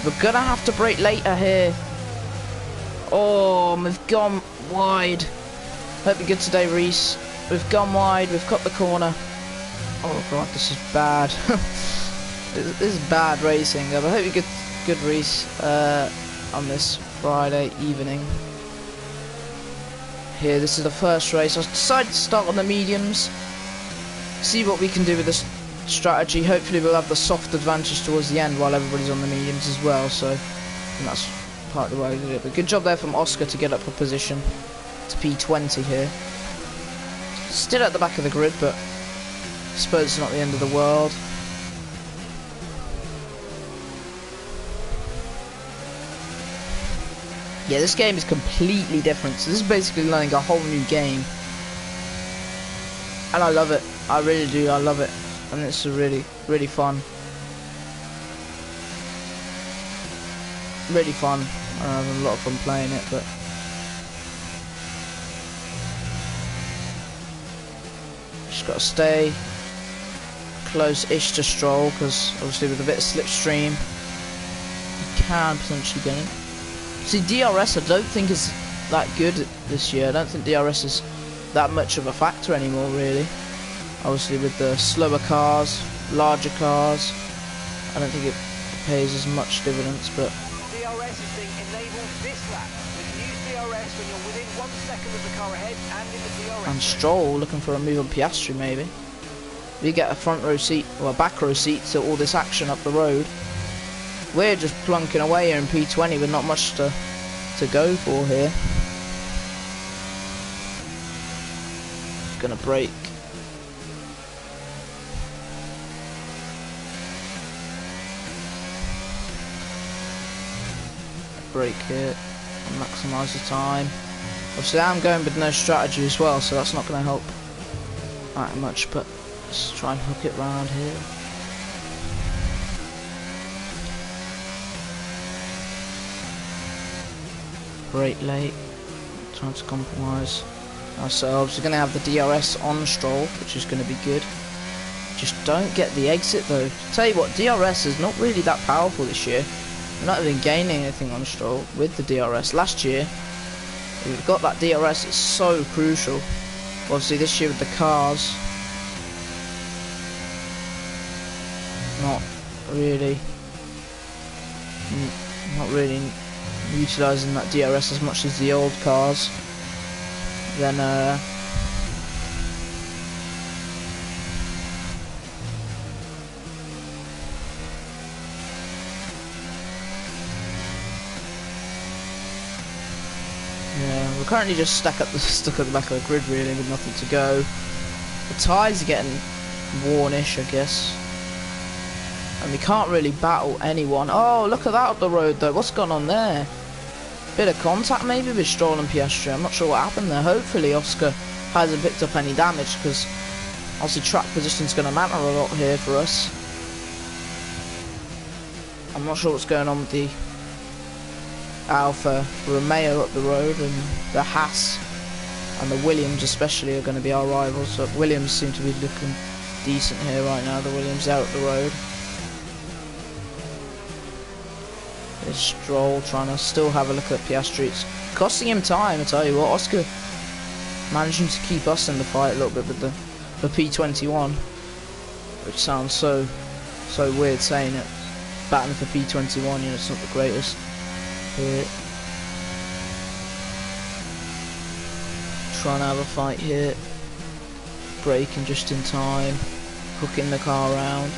We're going to have to brake later here. Oh, we've gone wide. Hope you're good today, Reese. We've gone wide. We've cut the corner. Oh god, this is bad. This is bad racing. But I hope you're good, Reese, on this Friday evening. Here, this is the first race. I decided to start on the mediums. See what we can do with this strategy. Hopefully we'll have the soft advantage towards the end while everybody's on the mediums as well. So, and that's partly why I did it. But good job there from Oscar to get up a position to P20 here. Still at the back of the grid, but I suppose it's not the end of the world. Yeah, this game is completely different. So this is basically learning a whole new game. And I love it. I really do. I love it. And it's really, really fun. Really fun. I'm having a lot of fun playing it, but just got to stay close-ish to Stroll, because obviously with a bit of slipstream you can potentially get him. See, DRS I don't think is that good this year. I don't think DRS is that much of a factor anymore, really. Obviously with the slower cars, larger cars, I don't think it pays as much dividends, but DRS is being enabled this lap. You can use DRS when you're within 1 second of the car ahead and in the DRS. and Stroll looking for a move on Piastri maybe. We get a front row seat, or a back row seat to all this action up the road. We're just plunking away here in P20 with not much to go for here. Gonna brake. Brake here and maximise the time. Obviously I'm going with no strategy as well, so that's not going to help that much, but let's try and hook it round here. Brake late, trying to compromise ourselves. We're going to have the DRS on Stroll, which is going to be good. Just don't get the exit though. Tell you what, DRS is not really that powerful this year. We're not even gaining anything on Stroll with the DRS. Last year, we've got that DRS, it's so crucial. Obviously this year with the cars, not really utilising that DRS as much as the old cars. Then yeah, we're currently just stuck at the back of the grid really with nothing to go. The tyres are getting wornish, I guess. And we can't really battle anyone. Oh, look at that up the road though. What's gone on there? Bit of contact maybe with Stroll and Piastri. I'm not sure what happened there. Hopefully Oscar hasn't picked up any damage, because obviously track position's going to matter a lot here for us. I'm not sure what's going on with the Alfa Romeo up the road, and the Haas and the Williams especially are going to be our rivals. So Williams seem to be looking decent here right now. The Williams out up the road. There's Stroll trying to still have a look at Piastri. It's costing him time, I tell you what. Oscar managing to keep us in the fight a little bit with the for P21, which sounds so weird saying it. Battling for P21, you know, it's not the greatest. Here. Trying to have a fight here. Braking just in time. Hooking the car around.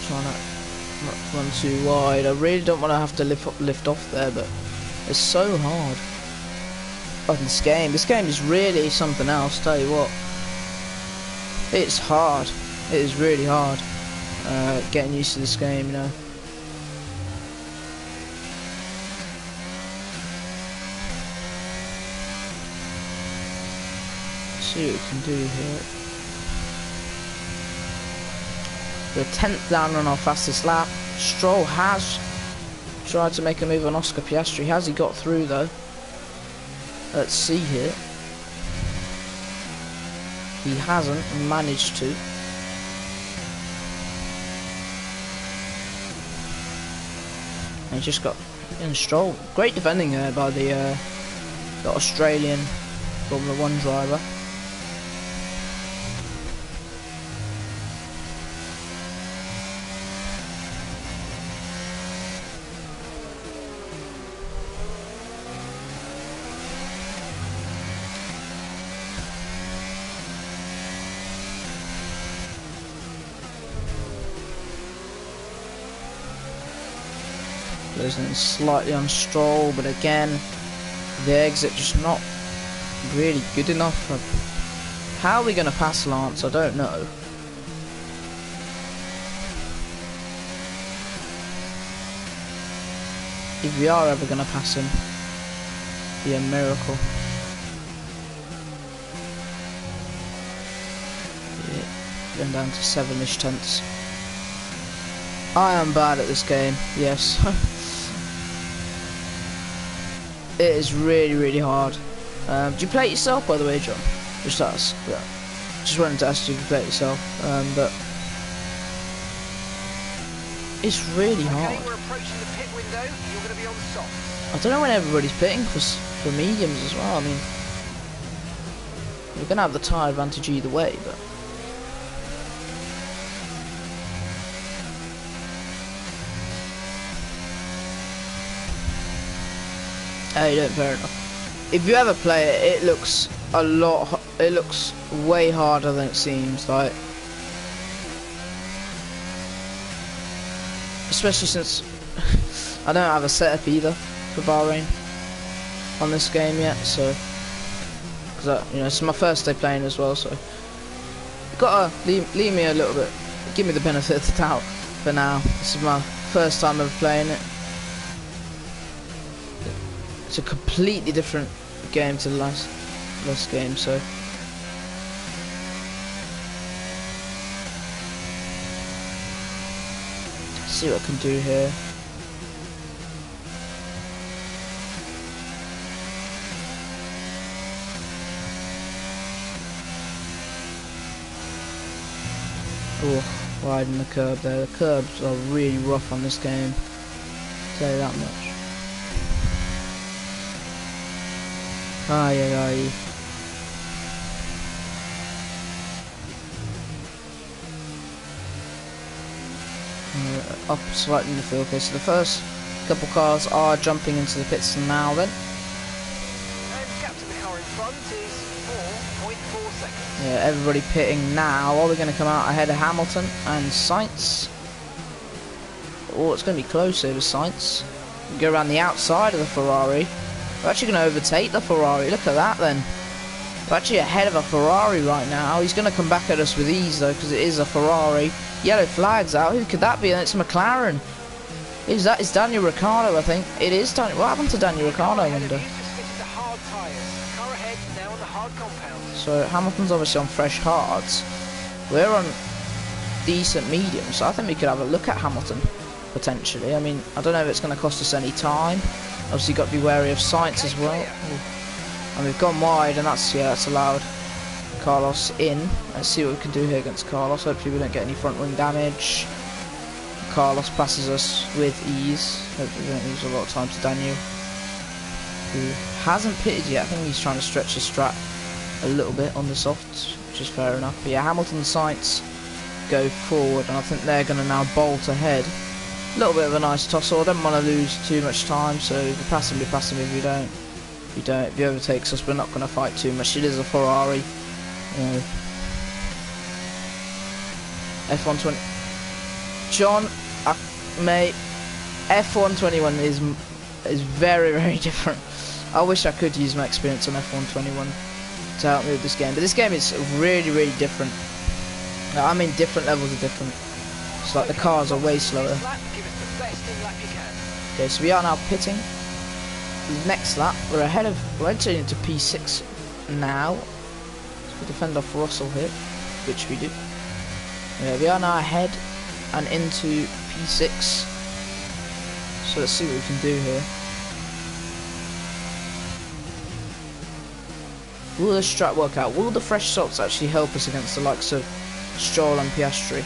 Trying to not run too wide. I really don't want to have to lift off there, but it's so hard. Oh, this game is really something else, tell you what. It's hard. It is really hard. Getting used to this game, you know. Let's see what we can do here. We're 10th down on our fastest lap. Stroll has tried to make a move on Oscar Piastri. Has he got through though? Let's see here. He hasn't managed to. And he just got in Stroll. Great defending there by the Australian Formula 1 driver. Losing slightly on Stroll, but again, the exit just not really good enough. How are we going to pass Lance? I don't know. If we are ever going to pass him, it'd be a miracle. Yeah, going down to 7-ish tenths. I am bad at this game, yes. It is really hard. Do you play it yourself, by the way, John? Just ask. Yeah. Just wanted to ask you if you play it yourself. But it's really hard. Okay, we're approaching the pit window. You're going to be on softs. I don't know when everybody's pitting for mediums as well. I mean, we're going to have the tyre advantage either way, but. Hey, don't, fair enough. If you ever play it, it looks it looks way harder than it seems, like. Especially since I don't have a setup either for Bahrain on this game yet, so. Because, you know, it's my first day playing as well, so. You've got to leave me a little bit, give me the benefit of the doubt for now. This is my first time ever playing it. It's a completely different game to the last game, so let's see what I can do here. Oh, widen the curb there. The curbs are really rough on this game, I'll tell you that much. Aye. Up slightly in the field. Okay, so the first couple cars are jumping into the pits now then. And gap to the car in front is 4.4 seconds. Yeah, everybody pitting now. Are we going to come out ahead of Hamilton and Sainz? Oh, it's going to be close here with Sainz. Go around the outside of the Ferrari. We're actually going to overtake the Ferrari. Look at that then. We're actually ahead of a Ferrari right now. He's going to come back at us with ease though, because it is a Ferrari. Yellow flag's out. Who could that be? And it's a McLaren. Who's that? It's Daniel Ricciardo, I think. It is Daniel. What happened to Daniel Ricciardo, I wonder? So Hamilton's obviously on fresh hards. We're on decent mediums, so I think we could have a look at Hamilton potentially. I mean, I don't know if it's going to cost us any time. Obviously, got to be wary of Sainz as well. Ooh. And we've gone wide, and that's allowed Carlos in. Let's see what we can do here against Carlos. Hopefully, we don't get any front wing damage. Carlos passes us with ease. Hopefully, we don't lose a lot of time to Daniel. who hasn't pitted yet. I think he's trying to stretch the strat a little bit on the softs, which is fair enough. But yeah, Hamilton and Sainz go forward, and I think they're going to now bolt ahead. A little bit of a nice tussle. I don't want to lose too much time, so if you pass him, we pass him. If you don't, we don't. If he overtakes us, we're not going to fight too much. It is a Ferrari. You know. F1-20. John, mate, F1-21 is very, very different. I wish I could use my experience on F1-21 to help me with this game, but this game is really, really different. I mean, different levels of different. It's like the cars are way slower. Okay, so we are now pitting. Next lap, we're entering into P6 now. So we defend off Russell here, which we do. Yeah, we are now ahead and into P6. So let's see what we can do here. Will the strat work out? Will the fresh softs actually help us against the likes of Stroll and Piastri?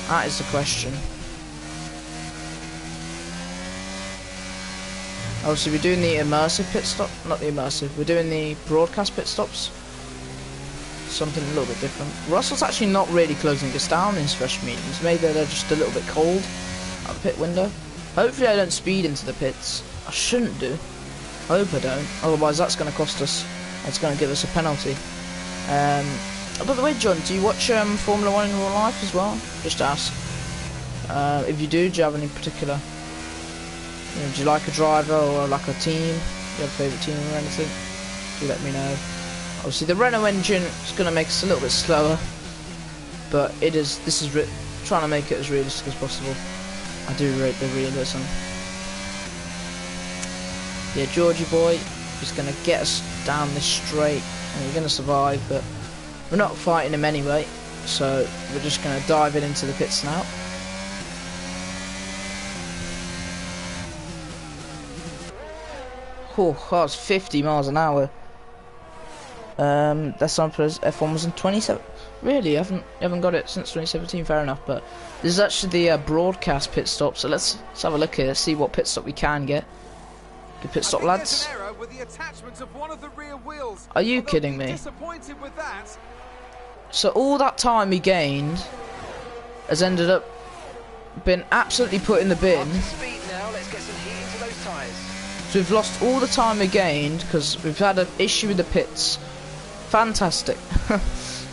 That is the question. Obviously we're doing the immersive pit stop, not the immersive, we're doing the broadcast pit stops. Something a little bit different. Russell's actually not really closing us down in his fresh mediums. Maybe they're just a little bit cold at the pit window. Hopefully I don't speed into the pits. I shouldn't do. I hope I don't. Otherwise that's going to cost us. That's going to give us a penalty. By the way, John, do you watch Formula 1 in real life as well? Just to ask. If you do you have any particular... You know, do you like a driver or like a team? Do you have a favourite team or anything? Do let me know. Obviously the Renault engine is going to make us a little bit slower, but this is trying to make it as realistic as possible. I do rate the realism. Yeah, Georgie boy is going to get us down this straight, and we're going to survive, but we're not fighting him anyway, so we're just going to dive it into the pits now. Oh, that was 50 miles an hour. That's on for F1 was in 27. Really, I haven't got it since 2017. Fair enough, but this is actually the broadcast pit stop. So let's have a look here. Let's see what pit stop we can get. Good pit stop, lads. Are you kidding me? So all that time we gained has ended up being absolutely put in the bin. So we've lost all the time we gained because we've had an issue with the pits. Fantastic.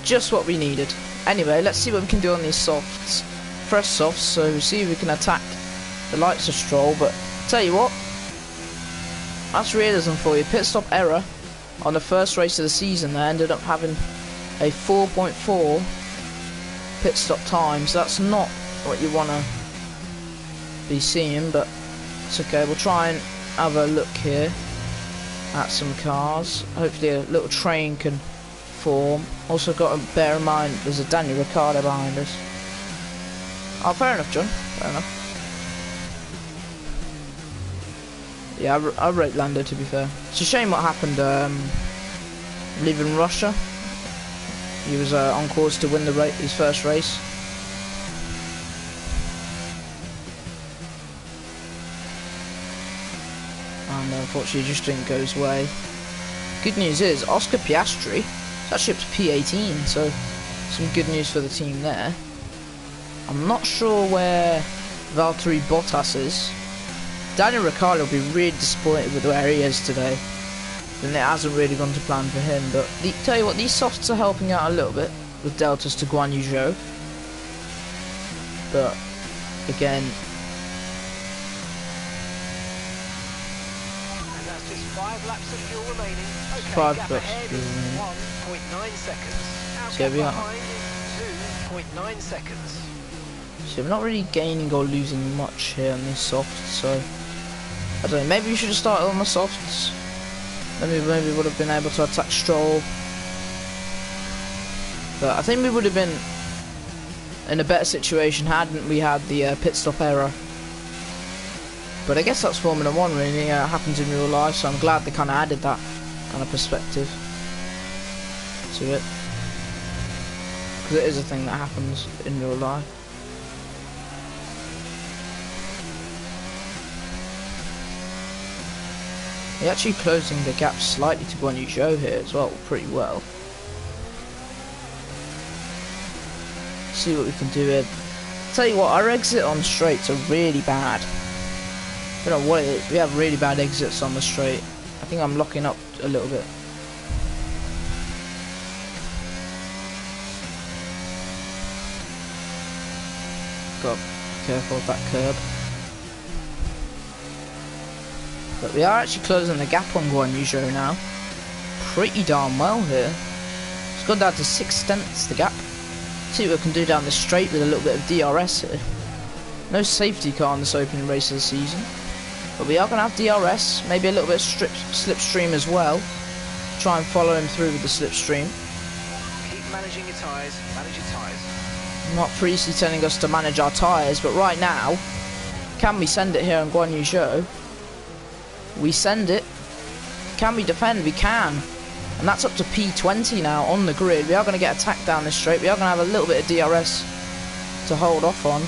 Just what we needed. Anyway, let's see what we can do on these softs. Fresh softs, so we see if we can attack the likes of Stroll, but tell you what, that's realism for you. Pit stop error on the first race of the season. They ended up having a 4.4 pit stop time, so that's not what you want to be seeing, but it's okay. We'll try and have a look here at some cars. Hopefully a little train can form. Also got to bear in mind there's a Daniel Ricciardo behind us. Oh, fair enough, John. Fair enough. Yeah, I rate Lando, to be fair. It's a shame what happened leaving Russia. He was on course to win his first race. And unfortunately just didn't go his way. Good news is Oscar Piastri is actually up to P18, so some good news for the team there. I'm not sure where Valtteri Bottas is. Daniel Ricciardo will be really disappointed with where he is today, and it hasn't really gone to plan for him. But tell you what, these softs are helping out a little bit with deltas to Guan Yu Zhou. But again, and that's just 5 laps of fuel remaining. Okay, 5 gap laps. ahead is 1.9 seconds. Out So we are. behind is 2.9 seconds. So we're not really gaining or losing much here on these softs, so I don't know, maybe we should have started on the softs. Maybe we would have been able to attack Stroll. But I think we would have been in a better situation hadn't we had the pit stop error. But I guess that's Formula 1 really, it happens in real life, so I'm glad they kind of added that kind of perspective to it. Because it is a thing that happens in real life. We're actually closing the gap slightly to Guan Yu Zhou here as well, pretty well. See what we can do here. Tell you what, our exit on straights are really bad. I don't know what it is. We have really bad exits on the straight. I think I'm locking up a little bit. Got to be careful of that curb. But we are actually closing the gap on Guan Yu Zhou now. Pretty darn well here. It's gone down to 6/10 the gap. See what we can do down the straight with a little bit of DRS here. No safety car in this opening race of the season. But we are going to have DRS, maybe a little bit of slipstream as well. Try and follow him through with the slipstream. Keep managing your tyres, manage your tyres. Not previously telling us to manage our tyres, but right now, can we send it here on Guan Yu Zhou? We send it. Can we defend? We can. And that's up to P20 now on the grid. We are going to get attacked down this straight. We are going to have a little bit of DRS to hold off on.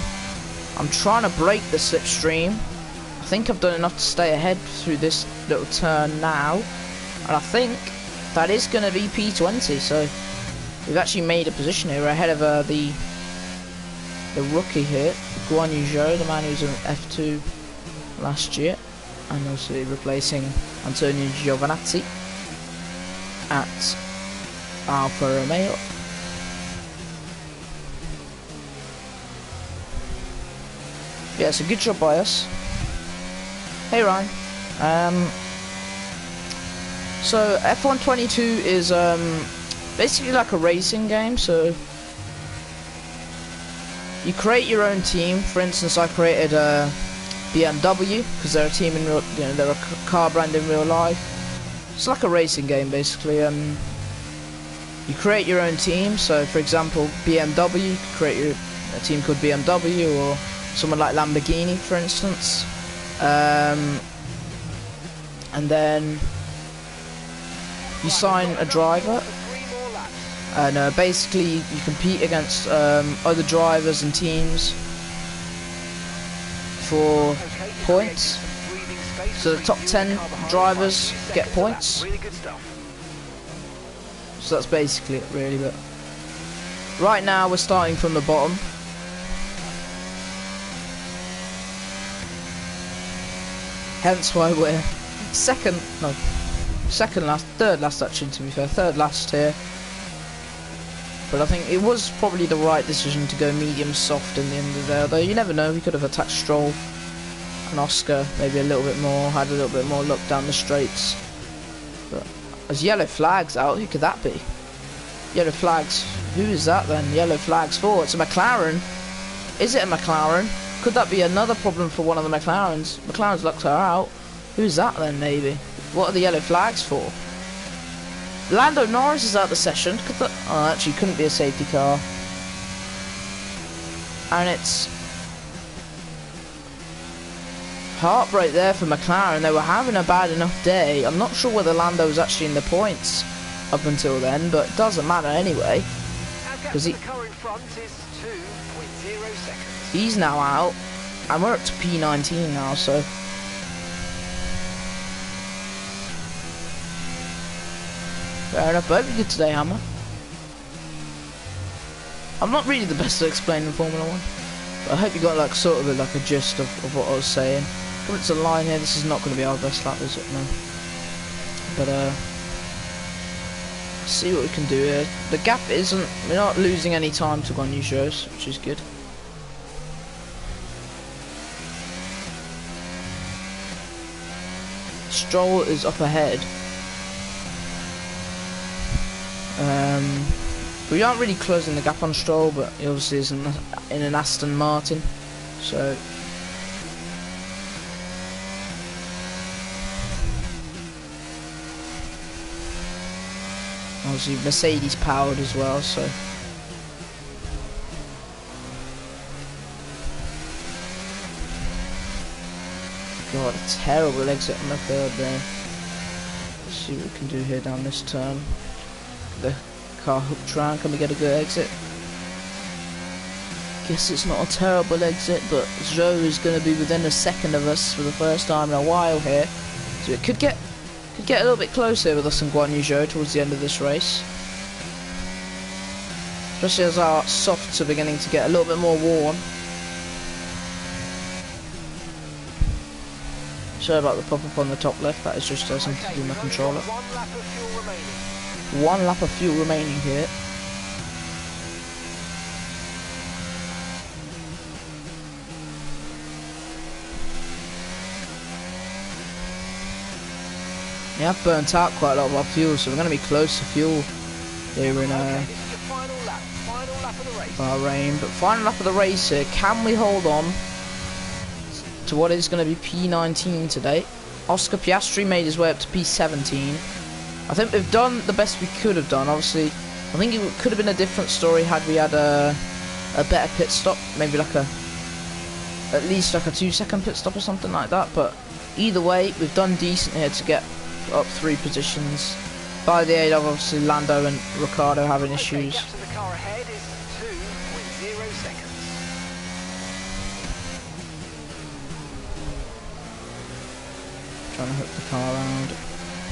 I'm trying to break the slipstream. I think I've done enough to stay ahead through this little turn now. And I think that is going to be P20. So we've actually made a position here. We're ahead of the rookie here, Guan Yu Zhou, the man who was in F2 last year. And also replacing Antonio Giovinazzi at Alfa Romeo. Yeah, so good job by us. Hey Ryan. So F1-22 is basically like a racing game. So you create your own team. For instance, I created BMW because they're a team in real, they're a car brand in real life. It's like a racing game basically. You create your own team. So for example, BMW, you could create a team called BMW, or someone like Lamborghini, for instance. And then you sign a driver, and basically you compete against other drivers and teams for points. So the top 10 drivers get points. So that's basically it really. But right now we're starting from the bottom. Hence why we're third last actually, to be fair, third last here. But I think it was probably the right decision to go medium soft in the end of the day, although you never know, we could have attacked Stroll and Oscar maybe a little bit more, had a little bit more luck down the straights. But there's yellow flags out, who could that be? Yellow flags, who is that then? Yellow flags for, it's a McLaren. Is it a McLaren? Could that be another problem for one of the McLarens? McLaren's locked her out. Who's that then, maybe? What are the yellow flags for? Lando Norris is out the session. Could that... Oh, actually, couldn't be a safety car. And it's... heartbreak there for McLaren. They were having a bad enough day. I'm not sure whether Lando was actually in the points up until then, but it doesn't matter anyway. Because he's now out, and we're up to P19 now, so... Fair enough, but I hope you're good today, Hammer. I'm not really the best at explaining Formula 1, but I hope you got like sort of a gist of what I was saying. Coming to the line here, this is not going to be our best lap, is it? No. But see what we can do here. The gap isn't, we're not losing any time to Guan Yu Zhou, which is good. Stroll is up ahead. We aren't really closing the gap on Stroll, but he obviously is in an Aston Martin, so obviously Mercedes powered as well, so God, a terrible exit on the third there. Let's see what we can do here down this turn. The car hooked round, can we get a good exit? Guess it's not a terrible exit, but Zhou is going to be within a second of us for the first time in a while here. So it could get Could get a little bit closer with us and Guan Yu Zhou towards the end of this race. Especially as our softs are beginning to get a little bit more worn. Sorry about the pop-up on the top left, that is just something to do with my controller. 1 lap of fuel remaining. 1 lap of fuel remaining here. We have burnt out quite a lot of our fuel, so we're going to be close to fuel here in Okay, this is your final lap of the race. Bahrain. But final lap of the race here, can we hold on to what is going to be P19 today? Oscar Piastri made his way up to P17. I think we've done the best we could have done. Obviously, I think it could have been a different story had we had a better pit stop, maybe like at least like a 2-second pit stop or something like that. But either way, we've done decent here to get up 3 positions. By the aid of obviously Lando and Ricciardo having issues. Gap to the car ahead is 2.0 seconds. Trying to hook the car around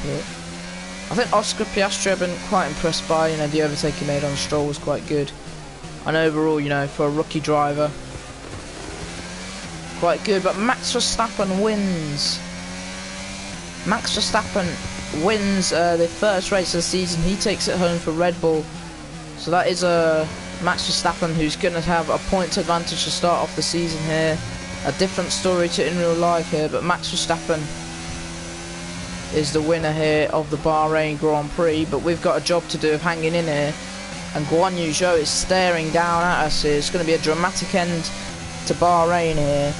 here. I think Oscar Piastri I've been quite impressed by. You know, the overtake he made on Stroll was quite good. And overall, you know, for a rookie driver, quite good. But Max Verstappen wins. Max Verstappen wins the first race of the season. He takes it home for Red Bull. So that is Max Verstappen, who's going to have a points advantage to start off the season here. A different story to in real life here, but Max Verstappen is the winner here of the Bahrain Grand Prix. But we've got a job to do of hanging in here, and Guan Yu Zhou is staring down at us here. It's going to be a dramatic end to Bahrain here.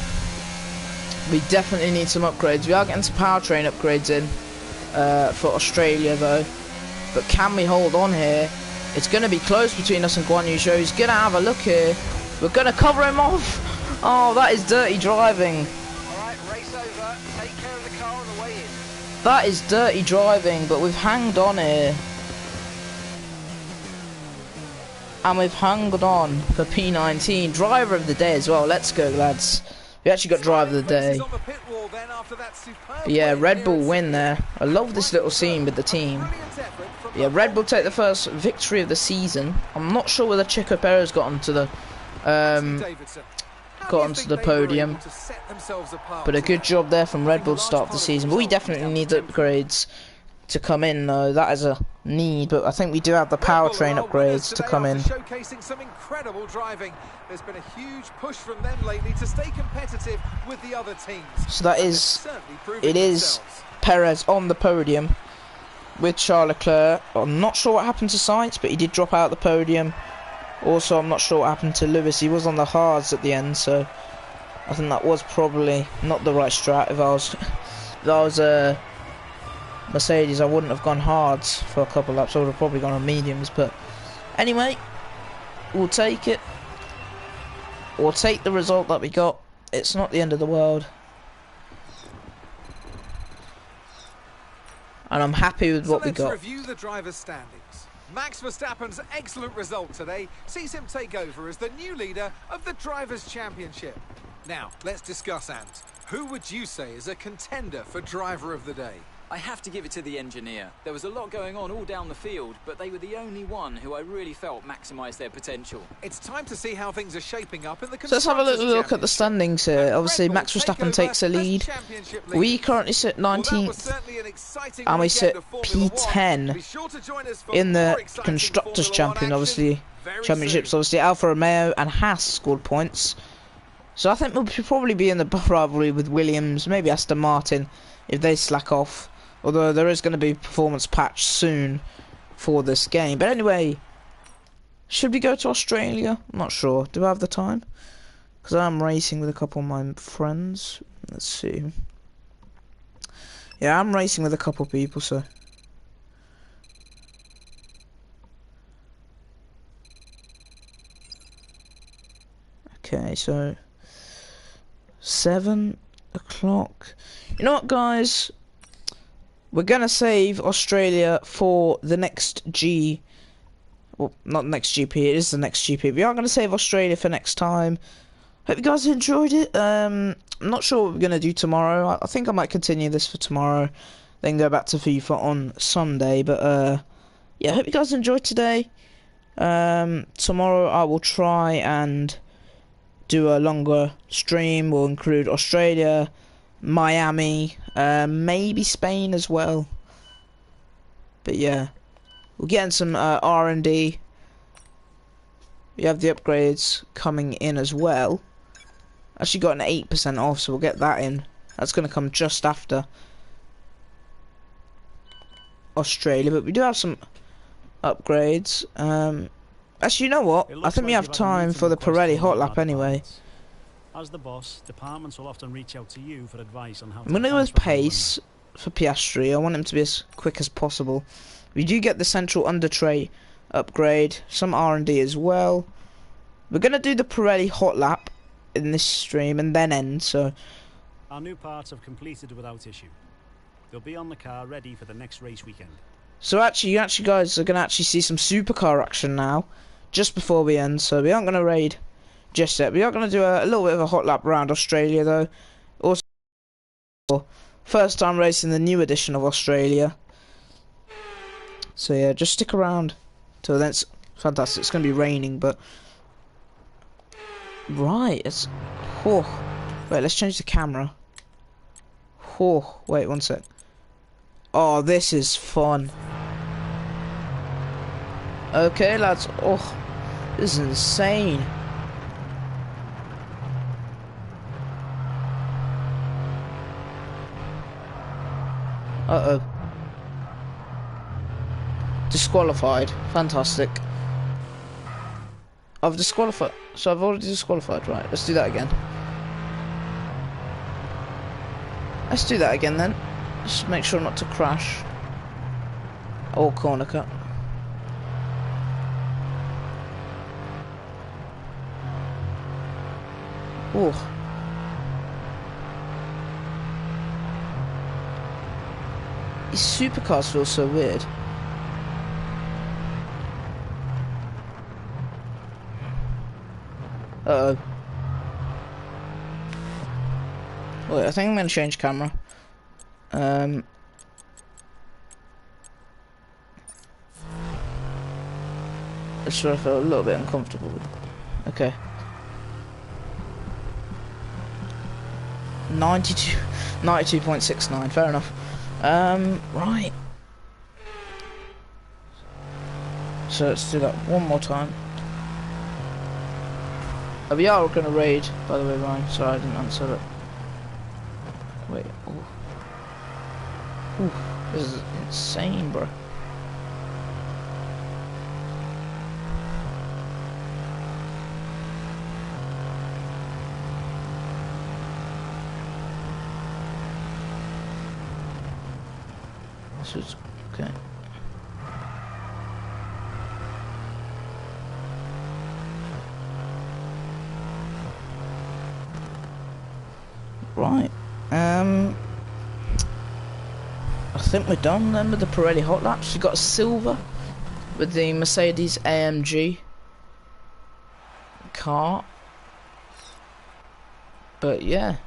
We definitely need some upgrades. We are getting some powertrain upgrades in for Australia though. But can we hold on here? It's going to be close between us and Guan Yu Zhou. He's going to have a look here. We're going to cover him off. Oh, that is dirty driving. Alright, race over. Take care of the car on the way in. That is dirty driving, but we've hanged on here. And we've hung on for P19. Driver of the day as well. Let's go, lads. We actually got driver of the day. But yeah, Red Bull win there. I love this little scene with the team. Yeah, Red Bull take the first victory of the season. I'm not sure whether Checo Perez got onto the podium, but a good job there from Red Bull to start off the season. But we definitely need upgrades to come in though. That is a need, but I think we do have the powertrain upgrades to come in. Showcasing some incredible driving. There's been a huge push from them lately to stay competitive with the other teams. So that is, it is Perez on the podium with Charles Leclerc. I'm not sure what happened to Sainz, but he did drop out the podium. Also, I'm not sure what happened to Lewis. He was on the hards at the end, so I think that was probably not the right strat. If I was Mercedes, I wouldn't have gone hards for a couple laps. I would have probably gone on mediums. But anyway, we'll take it. We'll take the result that we got. It's not the end of the world. And I'm happy with what we got. Let's review the drivers' standings. Max Verstappen's excellent result today sees him take over as the new leader of the Drivers' Championship. Now, let's discuss, Ant. Who would you say is a contender for Driver of the Day? I have to give it to the engineer. There was a lot going on all down the field, but they were the only one who I really felt maximised their potential. It's time to see how things are shaping up in the So let's have a little look at the standings here. Obviously, Max Verstappen takes the lead. We currently sit 19th, and we sit P10 in the Constructors' Championship. Obviously, Alfa Romeo and Haas scored points. So I think we'll probably be in the rivalry with Williams, maybe Aston Martin, if they slack off. Although there is going to be a performance patch soon for this game. But anyway, should we go to Australia? I'm not sure. Do I have the time? Because I'm racing with a couple of my friends. Let's see. Yeah, I'm racing with a couple of people, so. Okay, so 7 o'clock. You know what, guys? We're gonna save Australia for the next well, not next GP, it is the next GP. We are gonna save Australia for next time. Hope you guys enjoyed it. I'm not sure what we're gonna do tomorrow. I think I might continue this for tomorrow. then go back to FIFA on Sunday. But yeah, I hope you guys enjoyed today. Tomorrow I will try and do a longer stream. We'll include Australia, Miami, maybe Spain as well. But yeah, we'll get in some R&D. We have the upgrades coming in as well. Actually got an 8% off, so we'll get that in. That's going to come just after Australia, but we do have some upgrades. Actually, you know what? I think we have time for the Pirelli hot lap anyway. As the boss, departments will often reach out to you for advice on how I'm going to go with pace for Piastri. I want him to be as quick as possible. We do get the central under tray upgrade, some R&D as well. We're going to do the Pirelli hot lap in this stream and then end, so... Our new parts have completed without issue. They'll be on the car ready for the next race weekend. So actually, you guys are going to actually see some supercar action now, just before we end, so we aren't going to raid just yet. We are going to do a little bit of a hot lap around Australia, though. Also, first time racing the new edition of Australia. So yeah, just stick around till then. It's fantastic. It's going to be raining, but... Right, it's... Oh. Wait, let's change the camera. Oh, wait, one sec. Oh, this is fun. Okay, lads. Oh, this is insane. Uh-oh. Disqualified. Fantastic. I've disqualified. So I've already disqualified. Right, let's do that again. Let's do that again then. Just make sure not to crash. Or corner cut. Oh. These supercars feel so weird. Uh-oh. Wait, I think I'm going to change camera. That's where I feel a little bit uncomfortable with. Okay. 92.69, fair enough. Right. So let's do that one more time. Oh, we are going to raid, by the way, Ryan. Sorry, I didn't answer it. Wait. Oh. Ooh, this is insane, bro. This is okay. Right. I think we're done then with the Pirelli hot laps. We got a silver with the Mercedes AMG car. But yeah.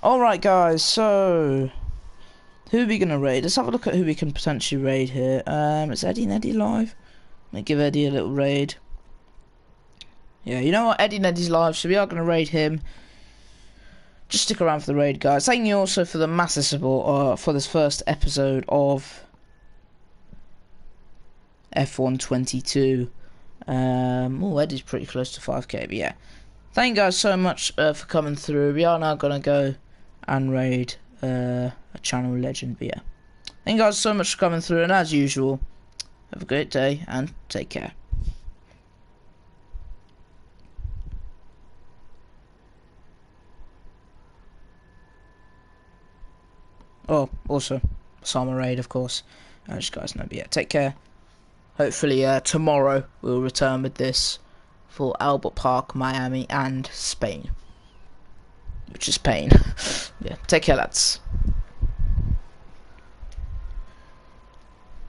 Alright guys, so who are we gonna raid? Let's have a look at who we can potentially raid here. Is Eddie and Eddie live? Let me give Eddie a little raid. Yeah, you know what? Eddie and Eddie's live, so we are gonna raid him. Just stick around for the raid, guys. Thank you also for the massive support for this first episode of F1-22. Oh, Eddie's pretty close to 5k, but yeah. Thank you guys so much for coming through. We are now going to go and raid a channel legend, but yeah. Thank you guys so much for coming through, and as usual, have a great day, and take care. Oh, also, Summer Raid, of course. As you guys know, but yeah, take care. Hopefully, tomorrow we'll return with this for Albert Park, Miami, and Spain. Which is pain. Yeah, take care, lads.